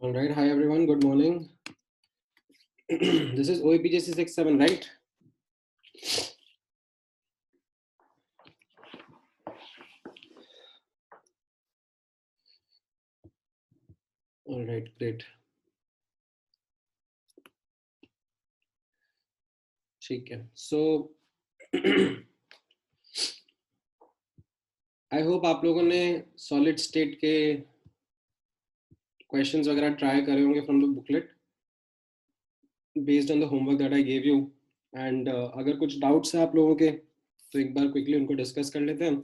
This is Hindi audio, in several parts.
All right. Hi, everyone. Good morning. This is OAPJC 67, right? All right. Great. ठीक है. So, I hope आप लोगों ने solid state के questions वगैरह try करे होंगे from the booklet based on the homework that I gave you. And अगर कुछ doubts हैं आप लोगों के तो एक बार quickly उनको discuss कर लेते हैं.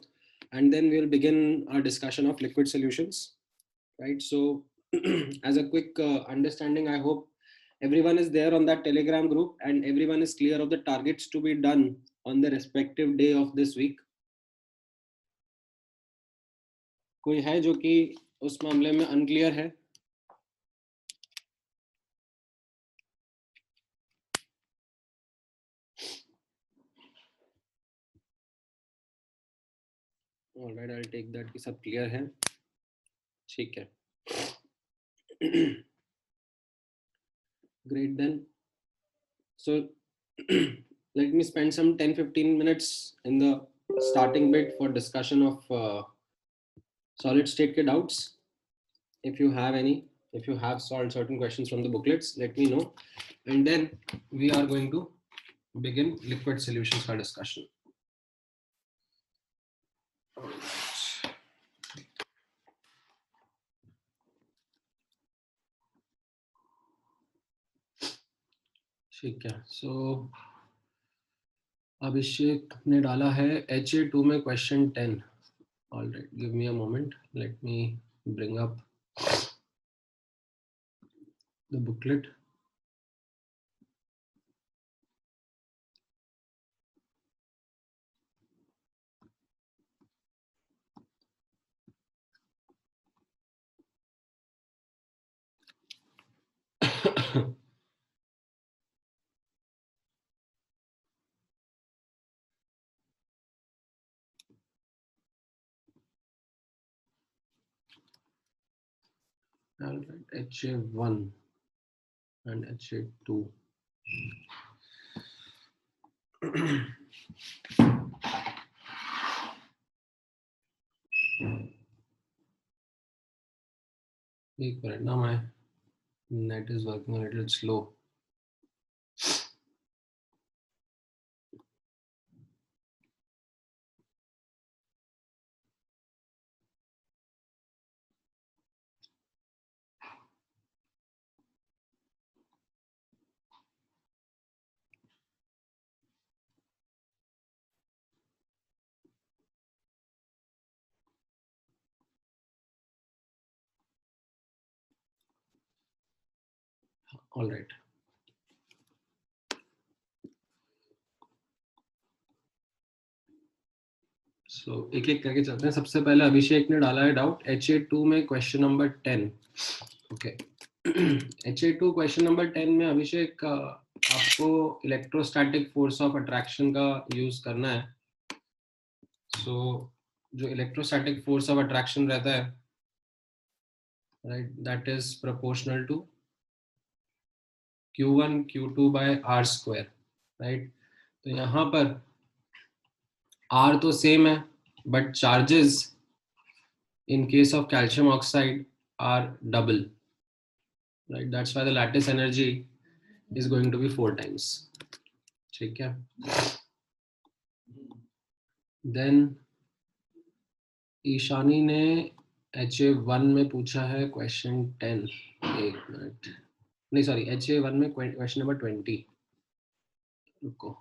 And then we'll begin our discussion of liquid solutions. Right. So, as a quick understanding, I hope everyone is there on that Telegram group and everyone is clear of the targets to be done on the respective day of this week. कोई है जो कि उस मामले में unclear है? All right, I'll take that कि सब clear है. ठीक है. Great then. So let me spend some 10-15 minutes in the starting bit for discussion of solid state ke doubts. If you have any, if you have solved certain questions from the booklets, let me know. And then we are going to begin liquid solutions for discussion. ठीक है. So अभिषेक ने डाला है HA2 में question 10. All right, give me a moment. Let me bring up the booklet. All right, HA1 and HA2. एक मिनट ना, my net is working a little slow. All right. So एक एक करके चलते हैं. सबसे पहले अभिषेक ने डाला है डाउट HA2 में question number 10. Okay. HA2 question number 10 में अभिषेक आपको इलेक्ट्रोस्टैटिक फोर्स ऑफ अट्रैक्शन का यूज करना है. सो जो इलेक्ट्रोस्टैटिक फोर्स ऑफ अट्रैक्शन रहता है, right, that is proportional to Q1 Q2 by R square. Right. तो यहाँ पर R तो सेम है, but charges in case of calcium oxide are double, right? That's why the lattice energy is going to be 4 times. ठीक है. Then ईशानी ने HA1 में पूछा है क्वेश्चन 10. एक मिनट, नहीं सॉरी, HA1 में क्वेश्चन नंबर 20. रुको,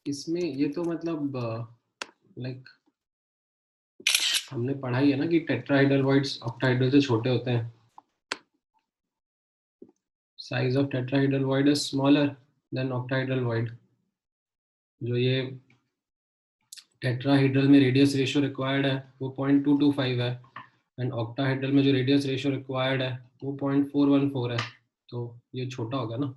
इसमें ये तो मतलब लाइक हमने पढ़ा ही है ना कि टेट्राहेड्रल वॉइड्स ऑक्टाहेड्रल से छोटे होते हैं. Size of tetrahedral void is smaller than octahedral void. जो ये टेट्राहेड्रल में रेडियस रेशियो रिक्वायर्ड है वो 0.225 है, एंड ऑक्टाहेड्रल में जो रेडियस रेशियो रिक्वायर्ड है वो 0.414 है. तो ये छोटा होगा ना.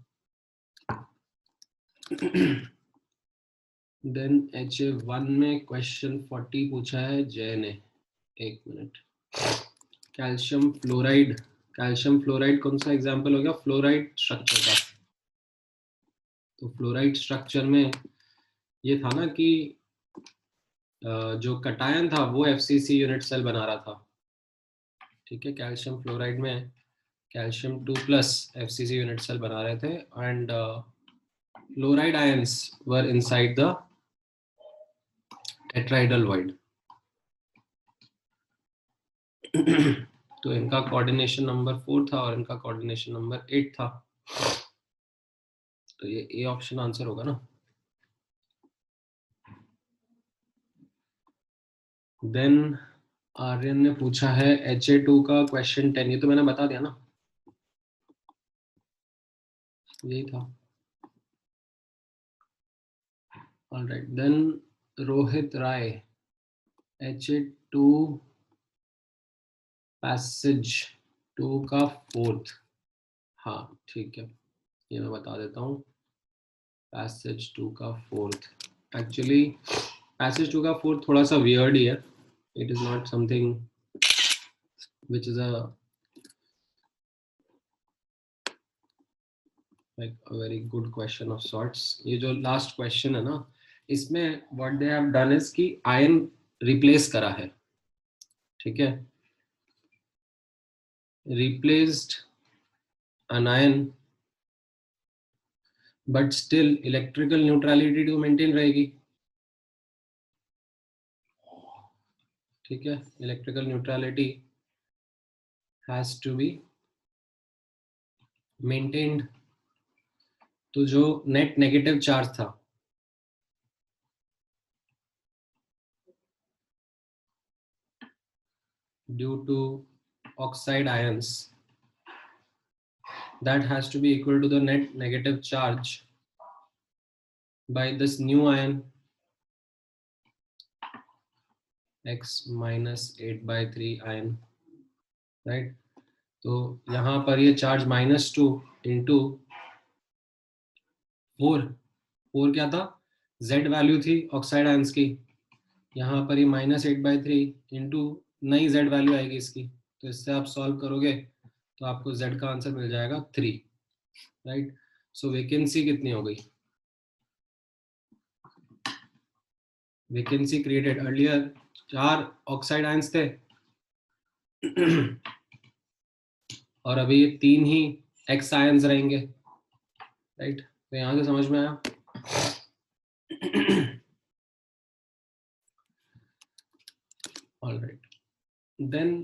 देन HA1 में क्वेश्चन 40 पूछा है जय ने. एक minute. Calcium fluoride calcium fluoride कौन सा एग्जांपल हो गया? फ्लोराइड स्ट्रक्चर का। तो फ्लोराइड स्ट्रक्चर में ये था ना कि जो कटायन था वो एफसीसी यूनिट सेल बना रहा था। ठीक है, कैल्शियम फ्लोराइड में कैल्शियम 2+ एफसीसी यूनिट सेल बना रहे थे and fluoride ions were inside the टेट्राइडल void. तो इनका कोऑर्डिनेशन नंबर 4 था और इनका कोऑर्डिनेशन नंबर 8 था। तो ये ए ऑप्शन आंसर होगा ना। देन आर्यन ने पूछा है HA2 का क्वेश्चन 10। ये तो मैंने बता दिया ना, यही था। ऑलराइट, देन रोहित राय, HA2 पैसेज 2 का 4th। हाँ ठीक है, ये मैं बता देता हूँ। पैसेज 2 का 4th, एक्चुअली पैसेज 2 का 4th थोड़ा सा वियर्ड ही है। It is not something which is a like a very good question of sorts। ये जो लास्ट क्वेश्चन है ना, इसमें what they have done is कि आयन रिप्लेस करा है। ठीक है, replaced an ion but still electrical neutrality to maintain रहेगी। ठीक है, electrical neutrality has to be maintained। तो जो नेट नेगेटिव चार्ज था due to oxide ions, that has to be equal to the net negative charge by this new ion x minus 8/3 ion, right? तो यहाँ पर ये चार्ज -2 इंटू 4 क्या था? z वैल्यू थी ऑक्साइड आयंस की। यहाँ पर ये -8/3 इंटू नई z वैल्यू आएगी इसकी। तो इससे आप सॉल्व करोगे तो आपको z का आंसर मिल जाएगा 3, राइट? सो वैकेंसी कितनी हो गई? Vacancy created, earlier 4 oxide ions थे और अभी ये 3 ही एक्स आयंस रहेंगे, राइट? तो यहाँ से समझ में आया। ऑलराइट, देन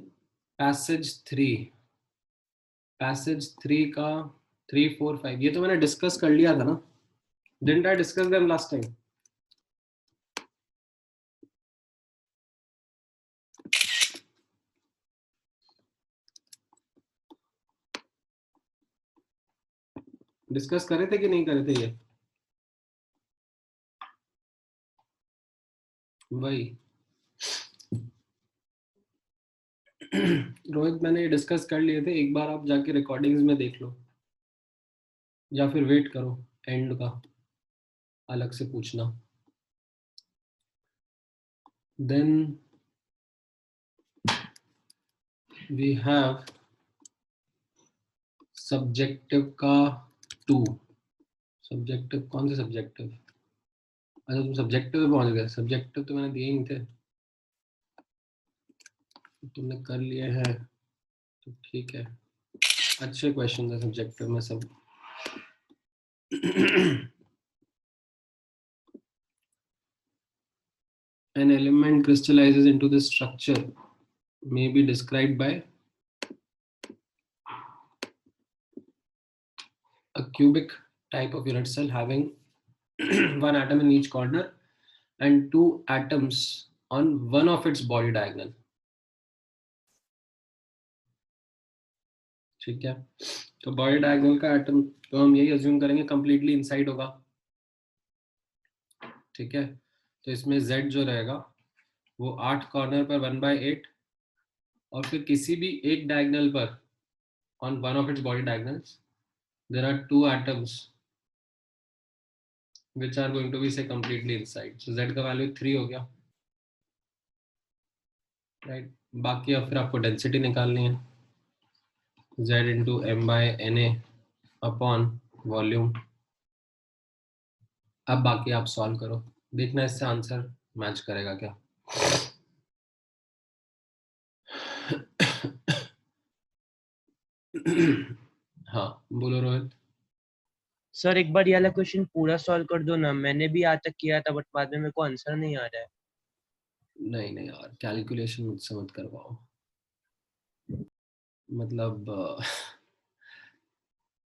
पैसेज 3 का 3, 4, 5 ये तो मैंने डिस्कस कर लिया था ना। Didn't I discuss them last time? Discuss करे थे कि नहीं करे थे? ये वही रोहित, मैंने डिस्कस कर लिए थे। एक बार आप जाके रिकॉर्डिंग्स में देख लो या फिर वेट करो एंड का, अलग से पूछना। देन वी हैव सब्जेक्टिव का 2। सब्जेक्टिव कौन से सब्जेक्टिव? अच्छा, तुम सब्जेक्टिव पे पहुंच गए। सब्जेक्टिव तो मैंने दिए ही थे, तुमने कर लिए हैं तो ठीक है। अच्छे क्वेश्चन है सब्जेक्टिव में सब। An element crystallizes into this structure may be described by a cubic type of unit cell having one atom in each corner and 2 atoms on one of its body diagonal। ठीक है, तो बॉडी डायगोनल का एटम तो हम यही अज्यूम करेंगे कंप्लीटली इनसाइड होगा। ठीक है, तो इसमें z जो रहेगा वो 8 कॉर्नर पर 1/8 और फिर किसी भी एक डायगोनल पर on one of its body diagonals there are 2 atoms which are going to be say completely inside। so z का वैल्यू 3 हो गया, राइट? बाकी अब फिर आपको डेंसिटी निकालनी है। Z into m by na upon volume. अब बाकी आप सॉल्व करो, देखना इससे आंसर मैच करेगा क्या। हाँ बोलो रोहित। सर एक बार ये वाला क्वेश्चन पूरा सॉल्व कर दो ना, मैंने भी आज तक किया था बट बाद में मेरे को आंसर नहीं आ रहा है। नहीं नहीं यार, कैलकुलेशन मुझसे मत करवाओ, मतलब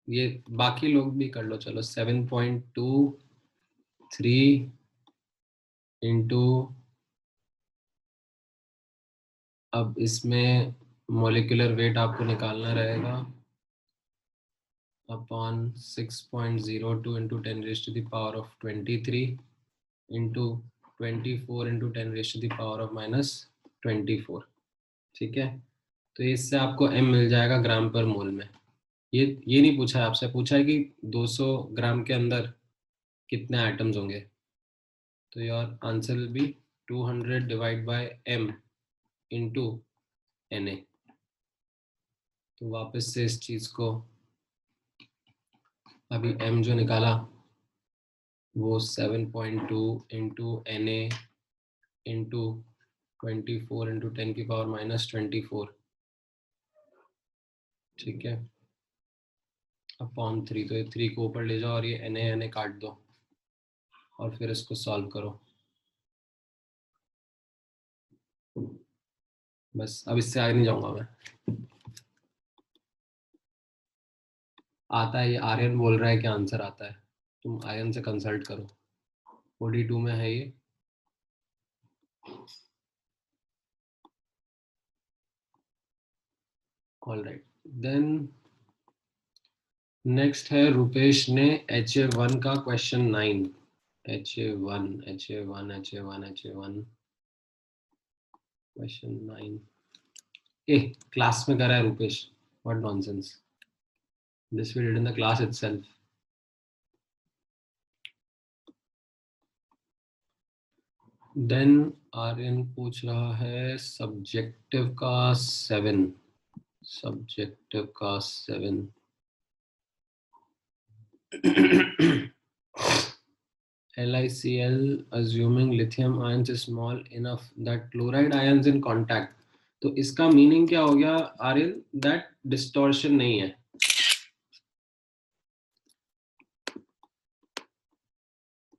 ये बाकी लोग भी कर लो। चलो 7.23 इंटू, अब इसमें मोलिकुलर वेट आपको निकालना रहेगा upon 6.02 into 10 raise to the power of 23 into 24 into 10 raise to the power of -24। ठीक है, तो इससे आपको m मिल जाएगा ग्राम पर मोल में। ये नहीं पूछा है आपसे, पूछा है कि 200 ग्राम के अंदर कितने एटम्स होंगे। तो your answer will be 200 divide by m into Na। तो वापस से इस चीज को, अभी m जो निकाला वो 7.2 इंटू Na इंटू 24 इंटू 10 की पावर -24, ठीक है, अपॉन 3। तो ये 3 को ऊपर ले जाओ और ये Na काट दो और फिर इसको सॉल्व करो। बस अब इससे आगे नहीं जाऊंगा मैं। आता है, ये आर्यन बोल रहा है कि आंसर आता है, तुम आर्यन से कंसल्ट करो, 42 में है ये। ऑल राइट, देन नेक्स्ट है रुपेश ने HA1 का क्वेश्चन 9। HA1 क्वेश्चन 9 ए क्लास में करा है Rupesh, what nonsense, this we did in the class itself. Then Aryan पूछ रहा है सब्जेक्टिव का 7, सब्जेक्टिव का 7। LiCl assuming lithium ions is small enough that chloride ions in contact। तो इसका मीनिंग क्या हो गया आर्यन, दैट डिस्टॉर्शन नहीं है।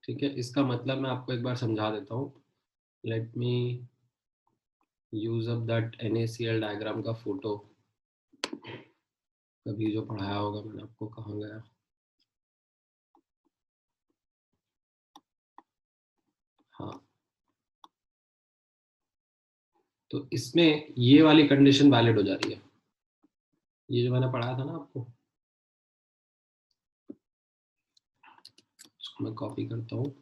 ठीक है, इसका मतलब मैं आपको एक बार समझा देता हूँ। Let me use up that NaCl diagram का फोटो, कभी जो पढ़ाया होगा मैंने आपको, कहाँ गया। हाँ, तो इसमें ये वाली कंडीशन वैलिड हो जा रही है, ये जो मैंने पढ़ाया था ना आपको, उसको मैं कॉपी करता हूँ।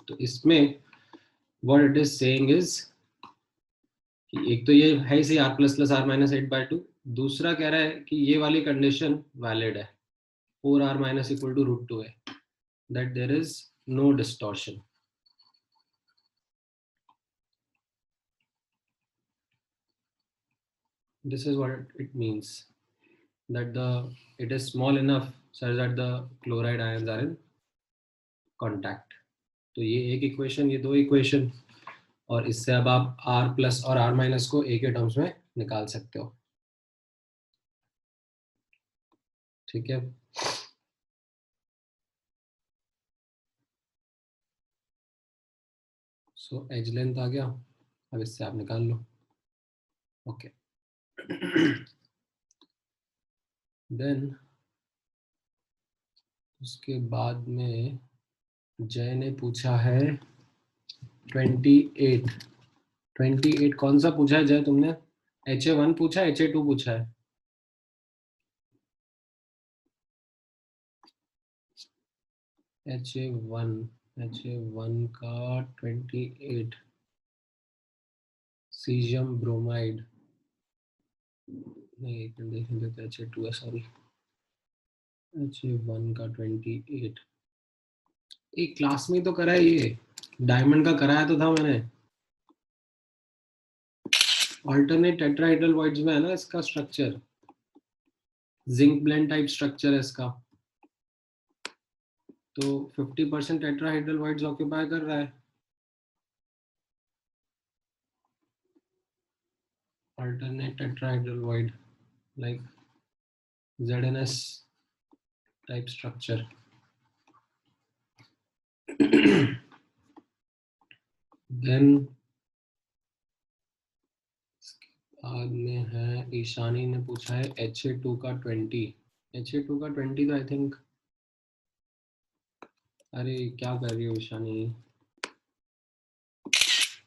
तो इसमें what it is saying is, एक तो ये है इसे r++r-8/2, दूसरा कह रहा है कि ये वाली कंडीशन वैलिड है 4r- = √2 है, that there is no distortion. This is what it means, that it is small enough such that the chloride ions are in contact। तो ये एक इक्वेशन, ये दो इक्वेशन, और इससे अब आप r+ और r- को एक के टर्म्स में निकाल सकते हो। ठीक है, सो एज लेंथ आ गया, अब इससे आप निकाल लो। ओके, देन उसके बाद में जय ने पूछा है 28 कौन सा पूछा है जय तुमने? HA1 पूछा है, HA2 पूछा है? HA1 का 28 सीजियम ब्रोमाइड, नहीं एक मिनट देख लेते हैं, HA2 है सॉरी। HA1 का 28 एक क्लास में तो करा है ये, डायमंड का कराया तो था मैंने। अल्टरनेट टेट्राहेड्रल वॉइड्स में है ना इसका structure, zinc blende type structure है इसका, तो 50% टेट्राहेड्रल वॉइड्स ऑक्यूपाई कर रहा है। Alternate tetrahedral void like ZNS type structure. Then बाद में है ईशानी ने पूछा है HA2 का 20। HA2 का 20 तो आई थिंक, अरे क्या कर रही हो ईशानी,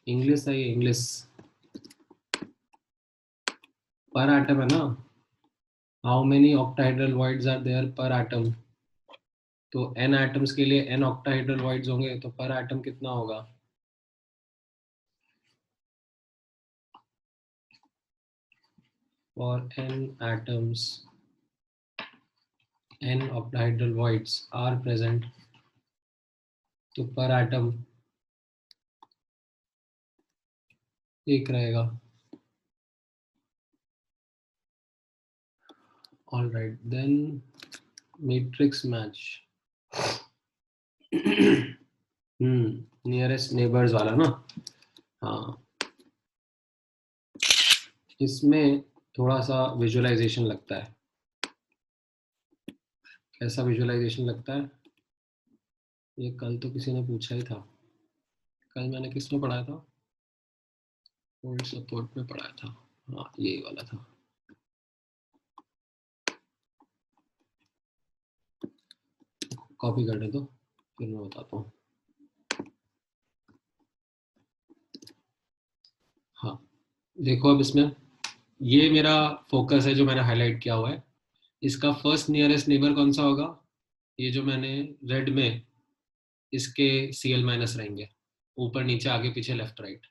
इंग्लिश है ये, इंग्लिश पर एटम है ना, how many octahedral voids are there per atom, तो n एटम्स के लिए n ऑक्टाहेड्रल वॉइड्स होंगे, तो पर एटम कितना होगा, for n atoms n octahedral voids are present, तो पर एटम एक रहेगा। All right, then matrix match. Nearest neighbours वाला ना, हाँ इसमें थोड़ा सा विजुअलाइजेशन लगता है। कैसा विजुअलाइजेशन लगता है, ये कल तो किसी ने पूछा ही था, कल मैंने किस में पढ़ाया था, होल्ड सपोर्ट में पढ़ाया था, हाँ यही वाला था। कॉपी करने दो फिर मैं बताता हूँ। हाँ देखो अब इसमें ये मेरा फोकस है जो मैंने हाईलाइट किया हुआ है, इसका फर्स्ट नियरेस्ट नेबर कौन सा होगा, ये जो मैंने रेड में इसके Cl माइनस रहेंगे, ऊपर नीचे आगे पीछे लेफ्ट राइट,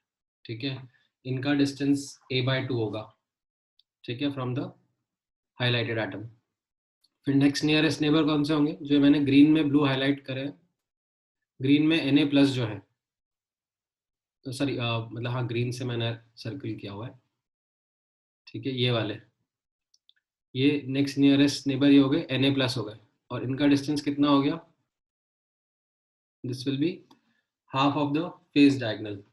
ठीक है, इनका डिस्टेंस a/2 होगा, ठीक है, फ्रॉम द हाईलाइटेड एटम। फिर नेक्स्ट नियरेस्ट नेबर कौन से होंगे, जो मैंने ग्रीन में ब्लू हाईलाइट करे, ग्रीन में Na+ जो है, तो सॉरी मतलब हाँ ग्रीन से मैंने सर्किल किया हुआ है, ठीक है, ये वाले, ये नेक्स्ट नियरेस्ट नेबर ये हो गए Na+ हो गए, और इनका डिस्टेंस कितना हो गया, this will be half of the face diagonal,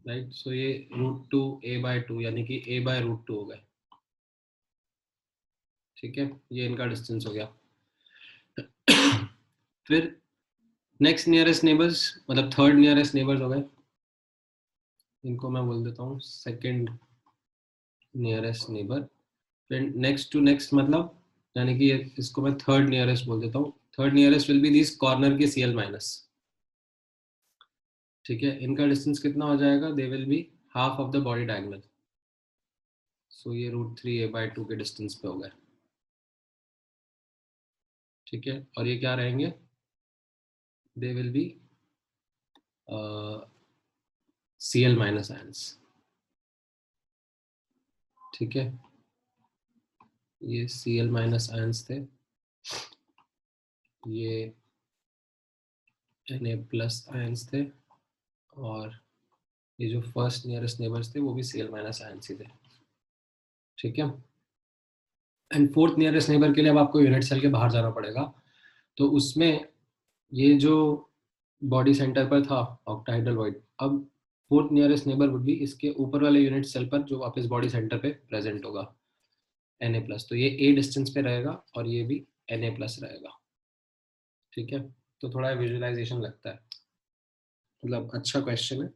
right, so ये √2 a/2 यानी कि a/√2 हो गए, ठीक है, ये इनका डिस्टेंस हो गया। फिर नेक्स्ट नियरेस्ट नेबर्स मतलब थर्ड नियरेस्ट नेबर्स हो गए, इनको मैं बोल देता हूँ सेकंड नियरेस्ट नेबर। फिर नेक्स्ट टू नेक्स्ट मतलब यानी कि इसको मैं थर्ड नियरेस्ट बोल देता हूँ, third nearest will be this corner के Cl-, ठीक है, इनका डिस्टेंस कितना हो जाएगा, they will be half of the body diagonal, सो ये √3 a/2 के डिस्टेंस पे हो गए, ठीक है, और ये क्या रहेंगे, दे विल बी Cl- आयंस, ठीक है, ये Cl- आयंस थे, ये Na+ आयंस थे, और ये जो फर्स्ट नियरेस्ट नेबर्स थे वो भी Cl- आयंस ही थे, ठीक है। एंड फोर्थ नियरेस्ट नेबर के लिए अब आपको यूनिट सेल के बाहर जाना पड़ेगा, तो उसमें ये जो बॉडी सेंटर पर था ऑक्टाहेड्रल वॉइड, अब fourth nearest neighbour would be इसके ऊपर वाले यूनिट सेल पर जो वापस बॉडी सेंटर पे प्रेजेंट होगा, Na+, तो ये a डिस्टेंस पे रहेगा और ये भी Na+ रहेगा, ठीक है, तो थोड़ा विजुअलाइजेशन लगता है, मतलब अच्छा क्वेश्चन है,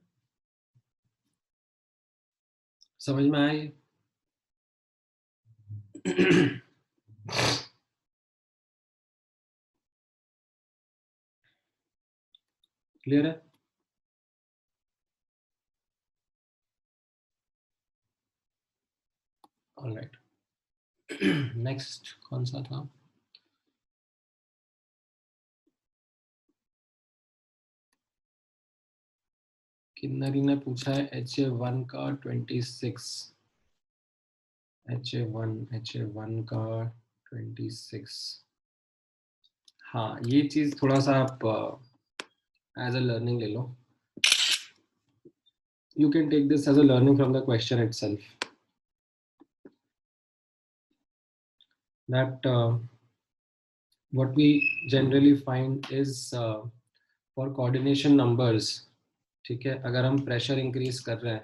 समझ में आया ये? क्लियर है, ऑलराइट। नेक्स्ट कौन सा था, किन्नरी ने पूछा है HA1 का 26, HA1 का 26, हाँ ये चीज थोड़ा सा आप एज अ लर्निंग ले लो. You can take this as a learning from the question itself. That what we generally find is for coordination numbers. ठीक है, अगर हम प्रेशर इंक्रीज कर रहे हैं,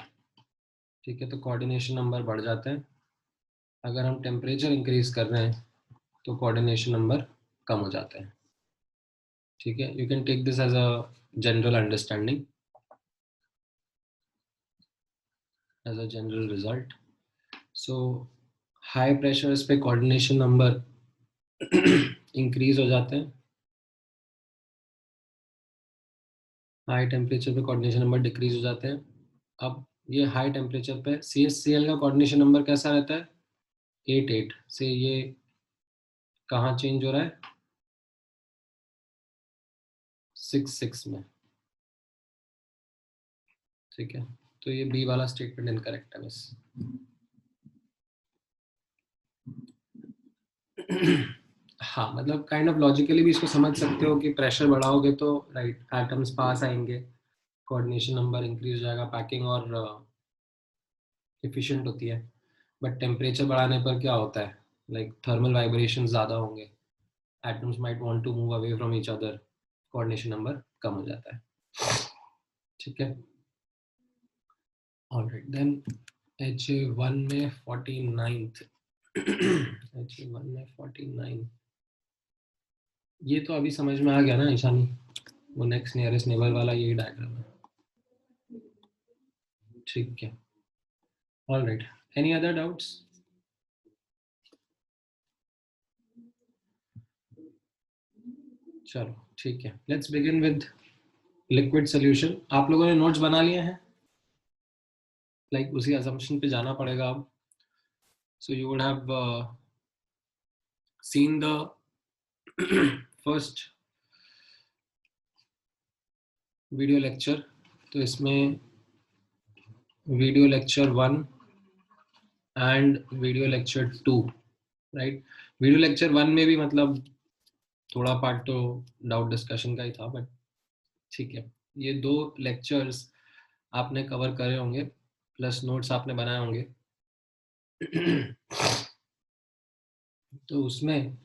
ठीक है, तो कोऑर्डिनेशन नंबर बढ़ जाते हैं. अगर हम टेम्परेचर इंक्रीज कर रहे हैं तो कोऑर्डिनेशन नंबर कम हो जाते हैं. ठीक है, you can take this as a general understanding, as a general result. So high pressures पे कोऑर्डिनेशन नंबर इंक्रीज हो जाते हैं, हाई टेम्परेचर पे कोऑर्डिनेशन नंबर डिक्रीज हो जाते हैं. अब ये हाई टेम्परेचर पे CH_Cl का कोऑर्डिनेशन नंबर कैसा रहता है? 8 से ये कहाँ चेंज हो रहा है? 6 में. ठीक है, तो ये बी वाला स्टेटमेंट इनकरेक्ट है बस. हाँ, मतलब काइंड ऑफ लॉजिकली भी इसको समझ सकते हो कि प्रेशर बढ़ाओगे तो राइट एटम्स पास आएंगे, कोऑर्डिनेशन नंबर इंक्रीज हो जाएगा, पैकिंग और एफिशिएंट होती है. बट टेम्परेचर बढ़ाने पर क्या होता है? लाइक थर्मल वाइब्रेशन ज़्यादा होंगे, atoms might want to move away from each other, coordination number कम हो जाता है. ठीक है, ऑलराइट. देन HA1 में 49th HA1 में 49, ये तो अभी समझ में आ गया ना ईशानी, वो नेक्स्ट नियरेस्ट नेबर वाला यही डायग्राम है. ठीक है, ऑलराइट. Any other doubts? चलो ठीक है, let's begin with liquid solution. आप लोगों ने नोट्स बना लिए हैं? लाइक उसी असम्पशन पे जाना पड़ेगा अब. So you would have seen the first video lecture. तो इसमें video lecture 1 and video lecture 2, right. Video lecture 1 में भी मतलब थोड़ा पार्ट तो डाउट डिस्कशन का ही था, बट ठीक है, ये 2 लेक्चर्स आपने कवर करे होंगे, प्लस नोट्स आपने बनाए होंगे. तो उसमें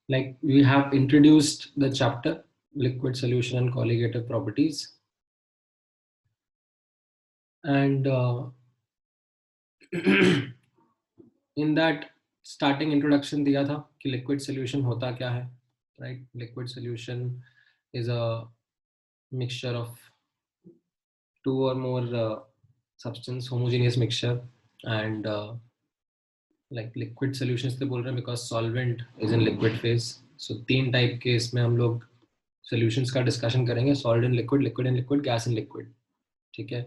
like we have introduced the chapter liquid solution and colligative properties, and in that starting introduction दिया था कि liquid solution होता क्या है, right. Liquid solution is a mixture of 2 or more substance, homogeneous mixture, and like liquid solutions से बोल रहे हैं because solvent is in liquid phase. So 3 type के इसमें हम लोग solutions का डिस्कशन करेंगे, solid in liquid, liquid in liquid, gas in liquid. ठीक है,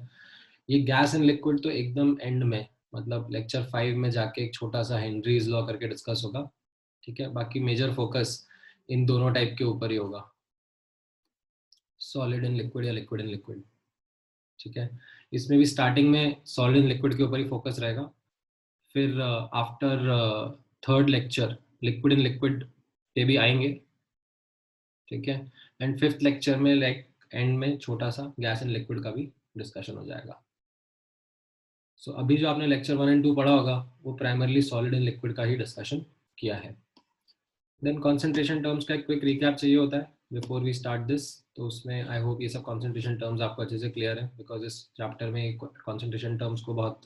ये गैस एंड लिक्विड तो एकदम एंड में, मतलब लेक्चर 5 में जाके एक छोटा सा हेनरीज लॉ करके डिस्कस होगा. ठीक है, बाकी मेजर फोकस इन दोनों टाइप के ऊपर ही होगा, सॉलिड इन लिक्विड या लिक्विड इन लिक्विड. ठीक है, इसमें भी स्टार्टिंग में सॉलिड इन लिक्विड के ऊपर ही फोकस रहेगा. फिर after third lecture liquid in liquid पे भी आएंगे. ठीक है, एंड 5th लेक्चर में लाइक एंड में छोटा सा गैस एंड लिक्विड का भी डिस्कशन हो जाएगा. सो अभी जो आपने लेक्चर 1 एंड 2 पढ़ा होगा वो प्राइमरली सॉलिड एंड लिक्विड का ही डिस्कशन किया है. देन कंसंट्रेशन टर्म्स का एक क्विक रिकैप चाहिए होता है बिफोर वी स्टार्ट दिस. तो उसमें आई होप ये सब कंसंट्रेशन टर्म्स आपको अच्छे से क्लियर है, बिकॉज इस चैप्टर में कंसंट्रेशन टर्म्स को बहुत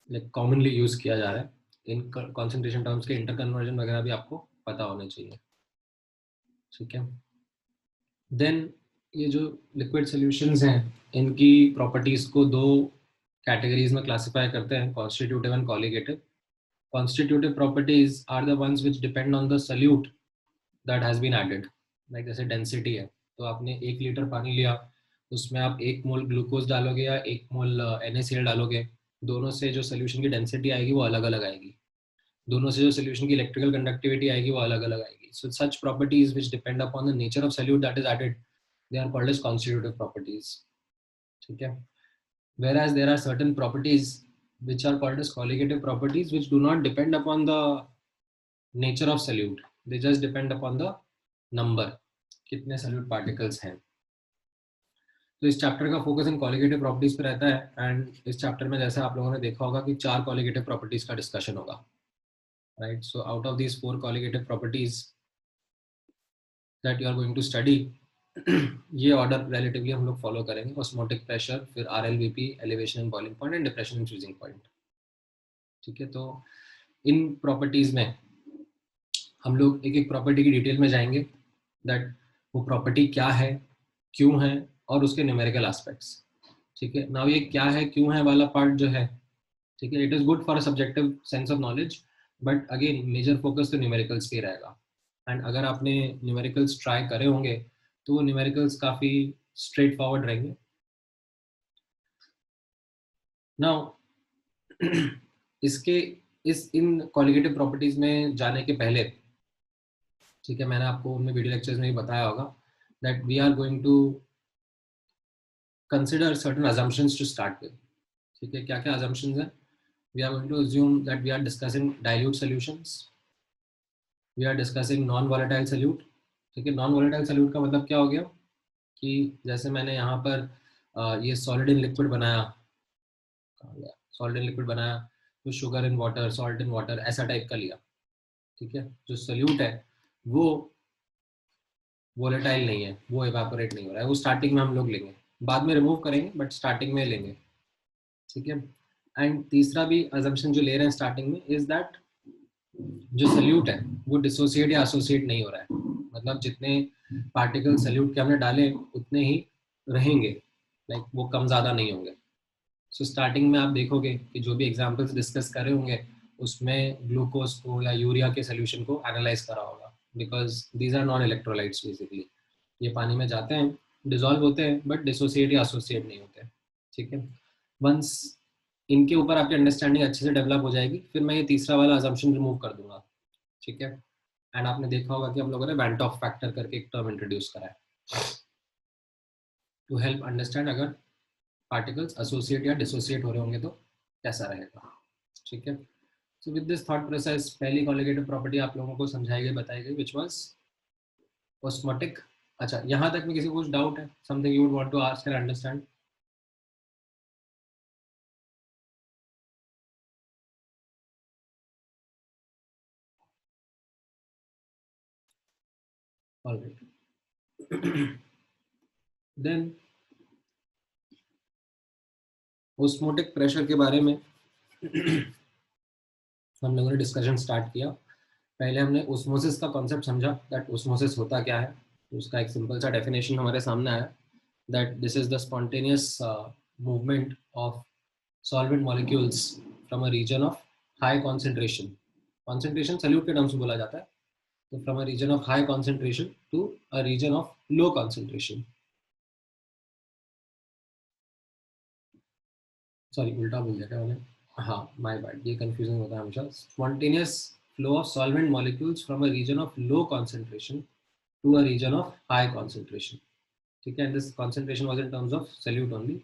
लाइक कॉमनली यूज किया जा रहा है. इन कंसंट्रेशन टर्म्स के इंटर कन्वर्जन वगैरह भी आपको पता होने चाहिए. ठीक है, देन ये जो लिक्विड सॉल्यूशंस हैं इनकी प्रॉपर्टीज को 2 कैटेगरीज में क्लासिफाई करते हैं, constitutive and colligative. Constitutive properties are the ones which depend on the solute that has been added. Like जैसे डेंसिटी है, तो आपने 1 लीटर पानी लिया, उसमें आप 1 मोल ग्लूकोज डालोगे या 1 मोल NaCl डालोगे, दोनों से जो सोल्यूशन की डेंसिटी आएगी वो अलग अलग आएगी, दोनों से जो सोल्यूशन की इलेक्ट्रिकल कंडक्टिविटी आएगी वो अलग अलग आएगी. So such properties which depend upon the nature of solute that is added, they are called as constitutive properties. ठीक है, whereas there are certain properties which are called as colligative properties which do not depend upon the nature of solute, they just depend upon the number. कितने सॉल्यूट पार्टिकल्स हैं। तो इस चैप्टर का फोकस इन कॉलिगेटिव प्रॉपर्टीज पे रहता है एंड इस चैप्टर में जैसा आप लोगों ने देखा होगा कि 4 कॉलिगेटिव प्रॉपर्टीज का डिस्कशन होगा, right. So out of these 4 colligative properties that you are going to study, ये ऑर्डर रिलेटिवली हम लोग फॉलो करेंगे। ऑस्मोटिक प्रेशर, फिर RLBP, elevation and boiling point and depression and freezing point. ठीक है, तो इन प्रॉपर्टीज में हम लोग एक एक प्रॉपर्टी की डिटेल में जाएंगे, दैट वो प्रॉपर्टी क्या है, क्यों है, और उसके न्यूमेरिकल एस्पेक्ट्स। ठीक है, नाउ ये क्या है क्यों है वाला पार्ट जो है, ठीक है, it is good for a subjective sense of knowledge, but again major focus तो न्यूमेरिकल्स पे रहेगा। एंड अगर आपने न्यूमेरिकल्स ट्राई करे होंगे तो वो न्यूमेरिकल्स काफ़ी स्ट्रेट फॉरवर्ड रहेंगे। नाउ इसके इस इन क्वालिटेटिव प्रॉपर्टीज में जाने के पहले, ठीक है, मैंने आपको उनमें वीडियो लेक्चर्स में भी बताया होगा that we are going to consider certain assumptions to start with. ठीक है, क्या क्या अजम्पशंस हैं? We are going to assume that we are discussing dilute solutions, we are discussing non volatile solute. ठीक है, नॉन वॉलेटाइल सॉल्यूट का मतलब क्या हो गया कि जैसे मैंने यहाँ पर ये सॉलिड इन लिक्विड बनाया, सॉलिड इन लिक्विड बनाया, तो sugar in water, salt in water, ऐसा टाइप का लिया। ठीक है, जो सॉल्यूट है वो वोलेटाइल नहीं है, वो इवेपोरेट नहीं हो रहा है, वो स्टार्टिंग में हम लोग लेंगे, बाद में रिमूव करेंगे बट स्टार्टिंग में लेंगे। ठीक है, एंड तीसरा भी अजम्पशन जो ले रहे हैं स्टार्टिंग में इज दैट जो सल्यूट है वो डिसोसिएट या एसोसिएट नहीं हो रहा है, मतलब जितने पार्टिकल सल्यूट के हमने डाले उतने ही रहेंगे, लाइक वो कम ज़्यादा नहीं होंगे। सो स्टार्टिंग में आप देखोगे कि जो भी एग्जांपल्स डिस्कस करे होंगे उसमें ग्लूकोज को या यूरिया के सोल्यूशन को एनालाइज करा होगा, because these are non electrolytes basically. ये पानी में जाते हैं, डिजॉल्व होते हैं, बट डिसोसिएट या एसोसिएट नहीं होते। ठीक है, वंस इनके ऊपर आपकी अंडरस्टैंडिंग अच्छे से डेवलप हो जाएगी, फिर मैं ये तीसरा वाला अजम्पशन रिमूव कर दूंगा। ठीक है, एंड आपने देखा होगा कि हम लोगों ने वैन टॉप फैक्टर करके एक टर्म इंट्रोड्यूस करा है टू हेल्प अंडरस्टैंड अगर पार्टिकल्स एसोसिएट या डिसोसिएट हो रहे होंगे तो कैसा रहेगा। ठीक है, so with this thought process पहली कॉलिगेटिव प्रॉपर्टी आप लोगों को समझाई गई, बताई गई, विच वाज ऑस्मोटिक। अच्छा, यहाँ तक में किसी को कुछ डाउट है, something you would want to ask and understand? Alright, then osmotic pressure के बारे में हम लोगों ने डिस्कशन स्टार्ट किया। पहले हमने ओस्मोसिस का कॉन्सेप्ट समझा, दैट ओस्मोसिस होता क्या है। तो उसका एक सिंपल सा डेफिनेशन हमारे सामने आया, that this is the spontaneous movement of solvent molecules from a region of high concentration, concentration solute के टर्म्स में बोला जाता है, तो from a region of high concentration to a region of low concentration. Sorry, उल्टा बोल दिया क्या मैंने? हाँ, माय बैड, ये कंफ्यूजन होता है हमेशा। Spontaneous flow of solvent molecules from a region of low concentration to a region of high concentration. ठीक है, and this concentration was in terms of solute only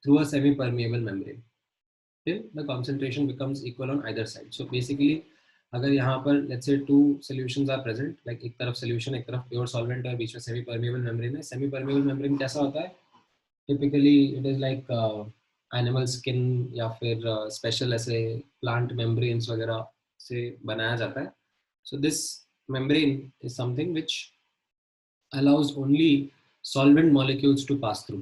through a semi-permeable membrane till the concentration becomes equal on either side. So basically अगर यहाँ पर let's say two solutions are present, like एक तरफ solution एक तरफ pure solvent है, बीच में semi-permeable membrane है। semi-permeable membrane कैसा होता है? Typically it is like animal skin या फिर special ऐसे plant membranes वगैरह से बनाया जाता है। So this membrane is something which allows only solvent molecules to pass through।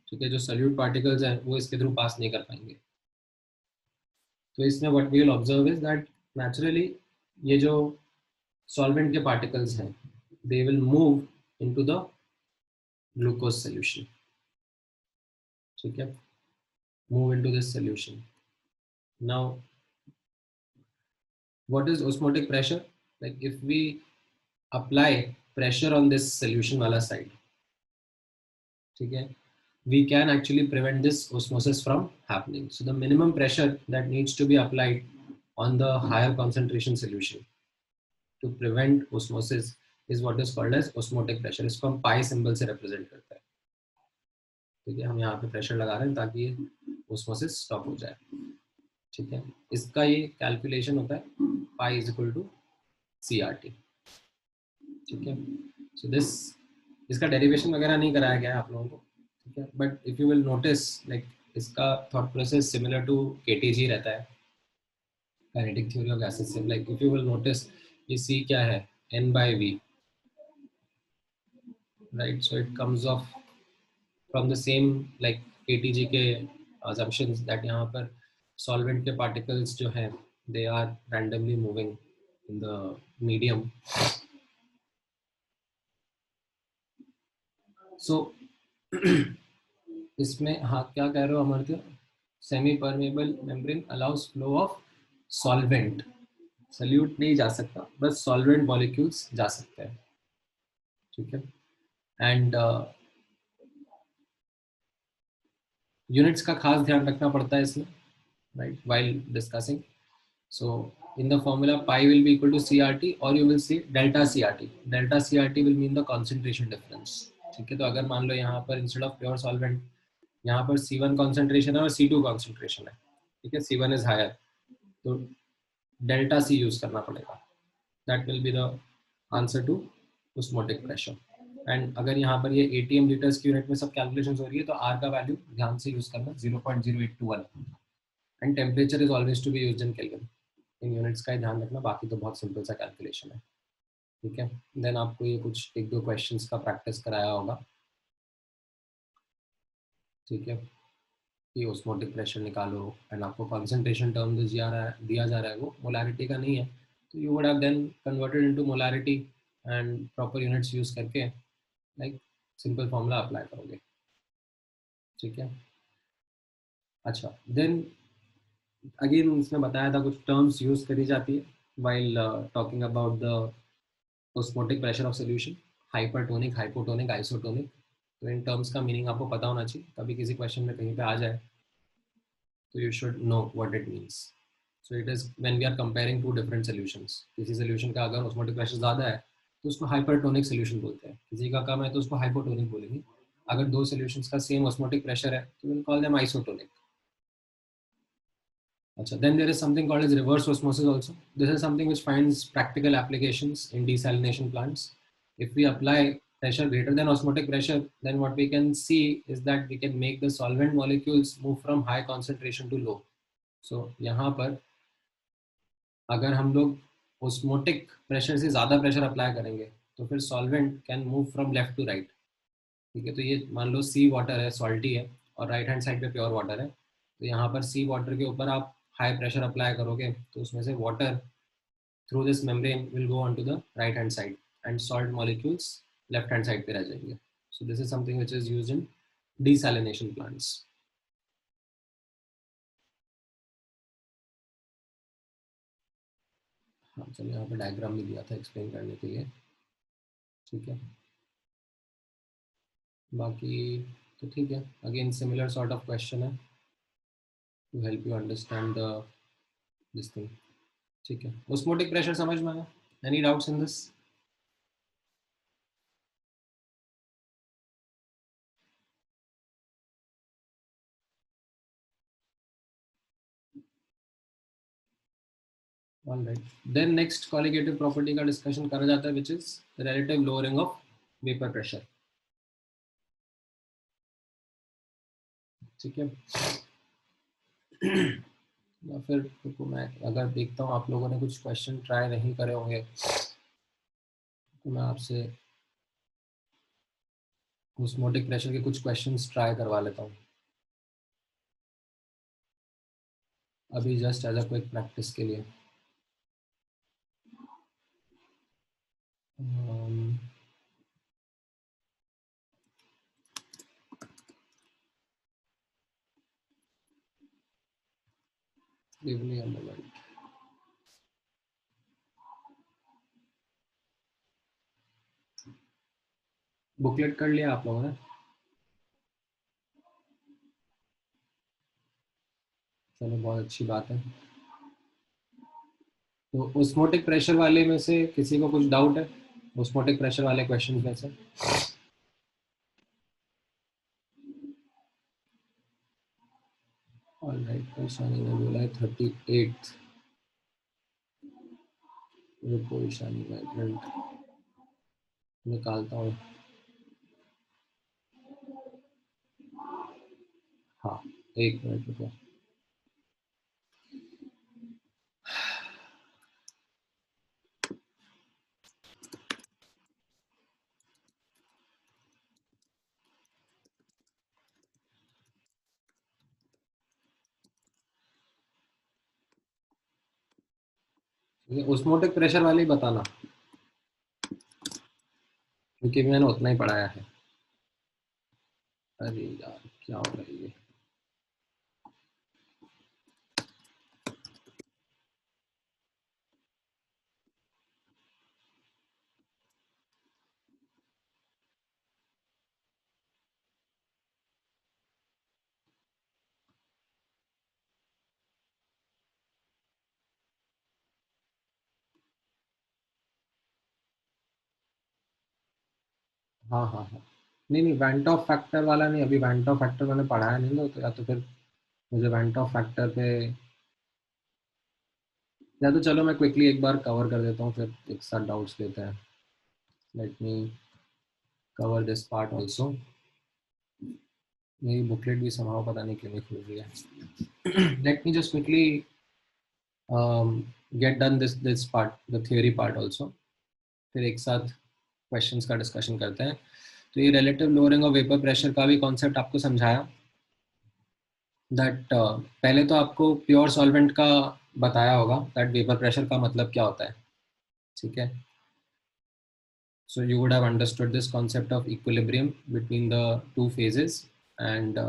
ठीक है, जो सॉल्यूट पार्टिकल्स हैं वो इसके थ्रू पास नहीं कर पाएंगे। तो इसमें what we will observe is that naturally ये जो सॉल्वेंट के पार्टिकल्स हैं they will move into the glucose solution. ठीक है, move into this solution. Now what is osmotic pressure? Like if we apply pressure on this solution वाला साइड, ठीक है, we can actually prevent this osmosis from happening. So the minimum pressure that needs to be applied on the higher concentration solution to prevent osmosis is what is called as osmotic pressure. इसको हम पाई सिंबल से रिप्रेजेंट करते हैं। ठीक है, हम यहाँ पे प्रेशर लगा रहे हैं ताकि osmosis स्टॉप हो जाए। ठीक है, इसका ये कैलकुलेशन होता है pi is equal to CRT। ठीक है, so this इसका डेरिवेशन वगैरह नहीं कराया गया है आप लोगों को, ठीक है, but if you will notice like इसका thought process similar to KTG रहता है, काइनेटिक थ्योरी ऑफ गैसेस से। Like if you will notice ये सी क्या है, n by v, right, so it comes off from the same like KTG के assumptions that यहाँ पर सॉल्वेंट के पार्टिकल्स जो हैं they are randomly moving in the medium. So इसमें हाँ क्या कह रहे हो Amartya, semi permeable membrane allows flow of solvent, solute नहीं जा सकता, बस सॉल्वेंट मॉलिक्यूल्स जा सकते हैं, ठीक है। एंड यूनिट्स का खास ध्यान रखना पड़ता है इसमें, right, while discussing. So in the formula pi will be equal to CRT or you will see delta CRT. Delta CRT will mean the concentration difference, ठीक है। तो अगर मान लो यहाँ पर इंस्टेड ऑफ प्योर सॉल्वेंट यहाँ पर C1 कॉन्सेंट्रेशन है और C2 कॉन्सेंट्रेशन है, ठीक है, C1 इज हायर, तो डेल्टा C यूज करना पड़ेगा, that will be the answer to osmotic pressure. And अगर यहाँ पर ये ATM लीटर्स की यूनिट में सब कैलकुलेशन हो रही है तो R का वैल्यू ध्यान से यूज करना 0.0821 and temperature is always to be used in kelvin, इन यूनिट्स का ही ध्यान रखना, बाकी तो बहुत सिंपल सा कैलकुलेशन है, ठीक है। देन आपको ये कुछ एक दो क्वेश्चंस का प्रैक्टिस कराया होगा, ठीक है, कि ऑस्मोटिक प्रेशर निकालो एंड आपको कंसंट्रेशन टर्म जो दिया जा रहा है वो मोलारिटी का नहीं है, तो you would have then converted into molarity and proper units use करके लाइक सिंपल फॉर्मूला अप्लाई करोगे, ठीक है। अच्छा, देन अगेन उसने बताया था कुछ टर्म्स यूज करी जाती है while talking about the osmotic pressure of solution, hypertonic, hypotonic, isotonic. तो इन टर्म्स का मीनिंग आपको पता होना चाहिए, कभी किसी क्वेश्चन में कहीं पे आ जाए तो you should know what it means. So it is when we are comparing two different solutions. किसी solution का अगर osmotic pressure ज़्यादा है तो उसको hypertonic solution बोलते हैं, किसी का कम है तो उसको hypotonic बोलेंगे। अगर दो solutions का same osmotic pressure है तो we'll call them isotonic. अच्छा, then there is something called as reverse osmosis also. This is something which finds practical applications in desalination plants. If we apply pressure greater than osmotic pressure, then what we can see is that we can make the solvent molecules move from high concentration to low. So यहाँ पर अगर हम लोग osmotic pressure से ज़्यादा pressure अप्लाई करेंगे तो फिर solvent can move from left to right, ठीक है। तो ये मान लो सी वाटर है, सॉल्टी है, और राइट हैंड साइड पे प्योर वाटर है, तो यहाँ पर सी वाटर के ऊपर आप हाई प्रेशर अप्लाई करोगे तो उसमें से water through this membrane will go on to the right hand side and salt molecules left hand side पे रह जाएंगे। So this is something which is used in desalination plants. हाँ चलो, यहाँ पे डायग्राम भी दिया था एक्सप्लेन करने के लिए, ठीक है। बाकी तो ठीक है, again similar sort of question है to help you understand the this thing, ठीक है। ऑस्मोटिक प्रेशर समझ में आया? Any doubts in this? All right. Then next colligative property का discussion करा जाता है which is relative lowering of vapor pressure, ठीक है। या फिर तो मैं अगर देखता हूँ आप लोगों ने कुछ क्वेश्चन ट्राई नहीं करे होंगे तो मैं आपसे ऑस्मोटिक प्रेशर के कुछ क्वेश्चंस ट्राई करवा लेता हूँ अभी just as a quick practice के लिए। Give me a moment. Booklet कर लिया आप लोगों ने? चलो बहुत अच्छी बात है। तो ऑस्मोटिक प्रेशर वाले में से किसी को कुछ डाउट है ऑस्मोटिक प्रेशर वाले क्वेश्चन में से? ऑलराइट, ईशानी ने बोला है 38। रुको ईशानी मैं प्रिंट निकालता हूँ। हाँ, एक मिनट रुको। ऑस्मोटिक प्रेशर वाले ही बताना, क्योंकि मैंने उतना ही पढ़ाया है। अरे यार क्या हो रहा है ये। हाँ हाँ हाँ, नहीं नहीं, वेंट ऑफ फैक्टर वाला नहीं, अभी वेंट ऑफ फैक्टर मैंने पढ़ाया नहीं ना, तो या तो फिर मुझे वेंट ऑफ फैक्टर पे, या तो चलो मैं क्विकली एक बार कवर कर देता हूँ, फिर एक साथ डाउट्स लेते हैं। Let me cover this part also. मेरी बुकलेट भी समाव पता नहीं क्यों नहीं खुल रही है। Let me just quickly get done this part, the theory part also, फिर एक साथ क्वेश्चंस का डिस्कशन करते हैं। तो ये relative lowering of vapour pressure का भी कॉन्सेप्ट आपको समझाया। दैट पहले तो आपको प्योर सॉल्वेंट का बताया होगा दैट वेपर प्रेशर का मतलब क्या होता है, ठीक है। So you would have understood this concept of equilibrium between the two phases, and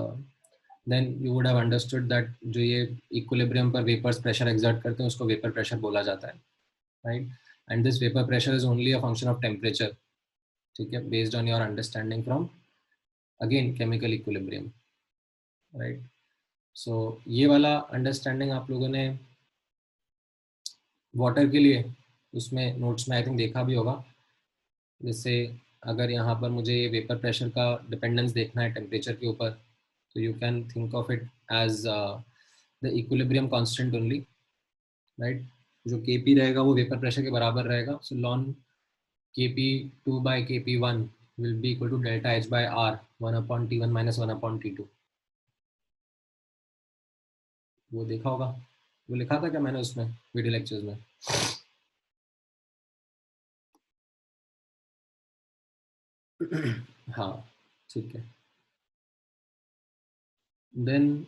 then you would have understood that जो ये equilibrium पर vapors pressure exert करते हैं उसको vapor pressure बोला जाता है, right? And this vapor pressure is only a function of temperature, ठीक है, based on your understanding from again chemical equilibrium, right? So ये वाला understanding आप लोगों ने वाटर के लिए उसमें नोट्स में आई थिंक देखा भी होगा। जैसे अगर यहाँ पर मुझे ये वेपर प्रेशर का डिपेंडेंस देखना है टेम्परेचर के ऊपर, तो you can think of it as the equilibrium constant only, right. जो Kp रहेगा वो वेपर प्रेशर के बराबर रहेगा। So ln Kp2 by Kp1 will be equal to delta H by R 1/T1 minus 1/T2। वो देखा होगा, वो लिखा था क्या मैंने उसमें वीडियो लेक्चर्स में? हाँ ठीक है। Then